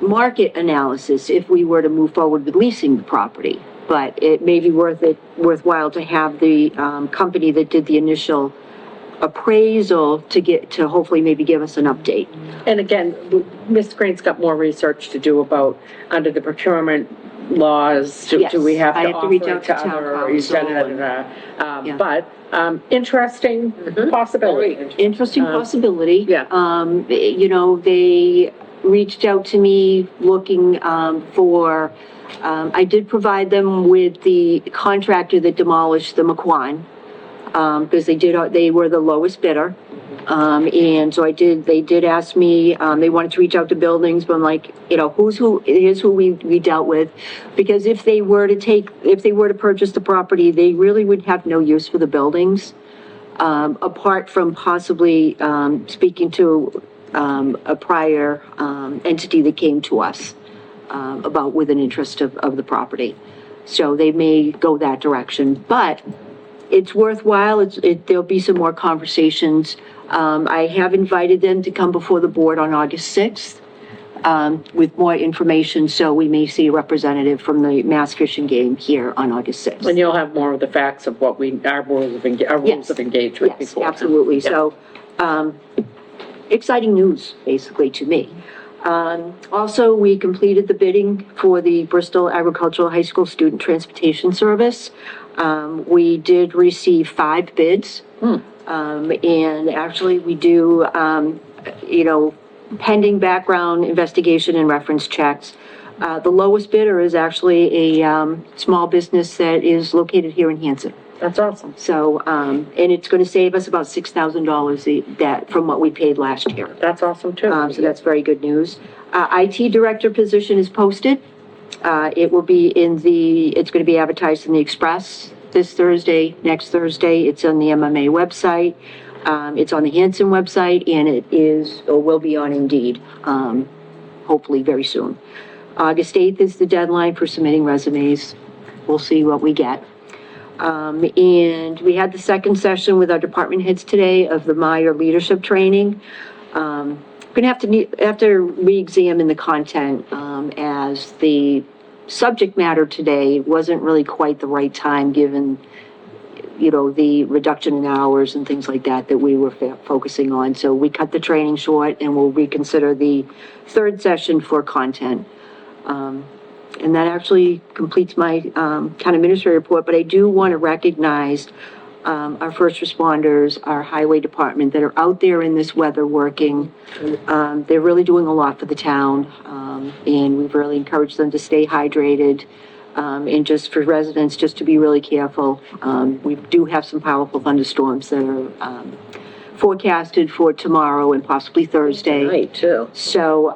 market analysis if we were to move forward with leasing the property, but it may be worthwhile to have the company that did the initial appraisal to hopefully maybe give us an update. And again, Ms. Green's got more research to do about, under the procurement laws, do we have I to have to offer reach it out to to town other, council yeah. But, interesting possibility. Interesting possibility. Yeah. They reached out to me looking for, I did provide them with the contractor that demolished the McQuan, because they were the lowest bidder. And so they did ask me, they wanted to reach out to buildings, but I'm like, here's who we dealt with. Because if they were to purchase the property, they really would have no use for the buildings, apart from possibly, speaking to, a prior, entity that came to us, with an interest of the property. So they may go that direction, but it's worthwhile. There'll be some more conversations. I have invited them to come before the board on August 6th, with more information, so we may see a representative from the Mass Fish and Game here on August 6th. And you'll have more of the facts of what our rules of engagement Yes, before. absolutely. Yeah. So, exciting news, basically, to me. Also, we completed the bidding for the Bristol Agricultural High School Student Transportation Service. We did receive 5 bids. And actually, we do, pending background investigation and reference checks. The lowest bidder is actually a small business that is located here in Hanson. That's awesome. So, and it's going to save us about $6,000 from what we paid last year. That's awesome too. So that's very good news. IT director position is posted. It will be it's going to be advertised in the Express this Thursday, next Thursday. It's on the MMA website. It's on the Hanson website, and it will be on Indeed, hopefully very soon. August 8th is the deadline for submitting resumes. We'll see what we get. And we had the second session with our department heads today of the Meyer leadership training. Gonna have to re-examine the content, as the subject matter today wasn't really quite the right time, given, the reduction in hours and things like that we were focusing on. So we cut the training short, and we'll reconsider the third session for content. And that actually completes my town administrator report, but I do want to recognize our first responders, our highway department that are out there in this weather working. They're really doing a lot for the town, and we've really encouraged them to stay hydrated, and just for residents, just to be really careful. We do have some powerful thunderstorms that are forecasted for tomorrow and possibly Thursday. Right, too. So,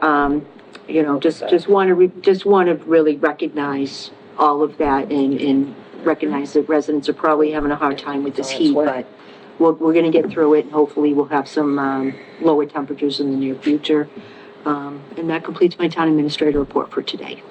just want to really recognize all of that and recognize that residents are probably having a hard time with this heat, but we're going to get through it, and hopefully we'll have some lower temperatures in the near future. And that completes my town administrator report for today.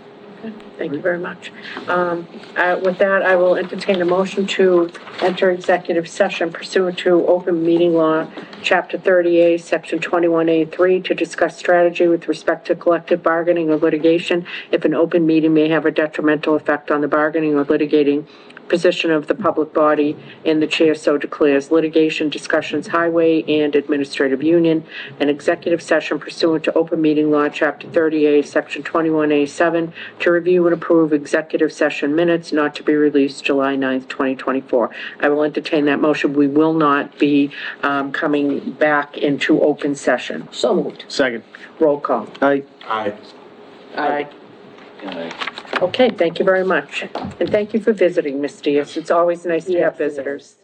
Thank you very much. With that, I will entertain a motion to enter executive session pursuant to open meeting law, chapter 38, section 21A3, to discuss strategy with respect to collective bargaining or litigation if an open meeting may have a detrimental effect on the bargaining or litigating position of the public body, and the chair so declares. Litigation discussions, highway and administrative union, an executive session pursuant to open meeting law, chapter 38, section 21A7, to review and approve executive session minutes not to be released July 9th, 2024. I will entertain that motion. We will not be coming back into open session. So moved. Second. Roll call. Aye. Aye. Aye. Okay, thank you very much. And thank you for visiting, Ms. Diaz. It's always nice to have visitors.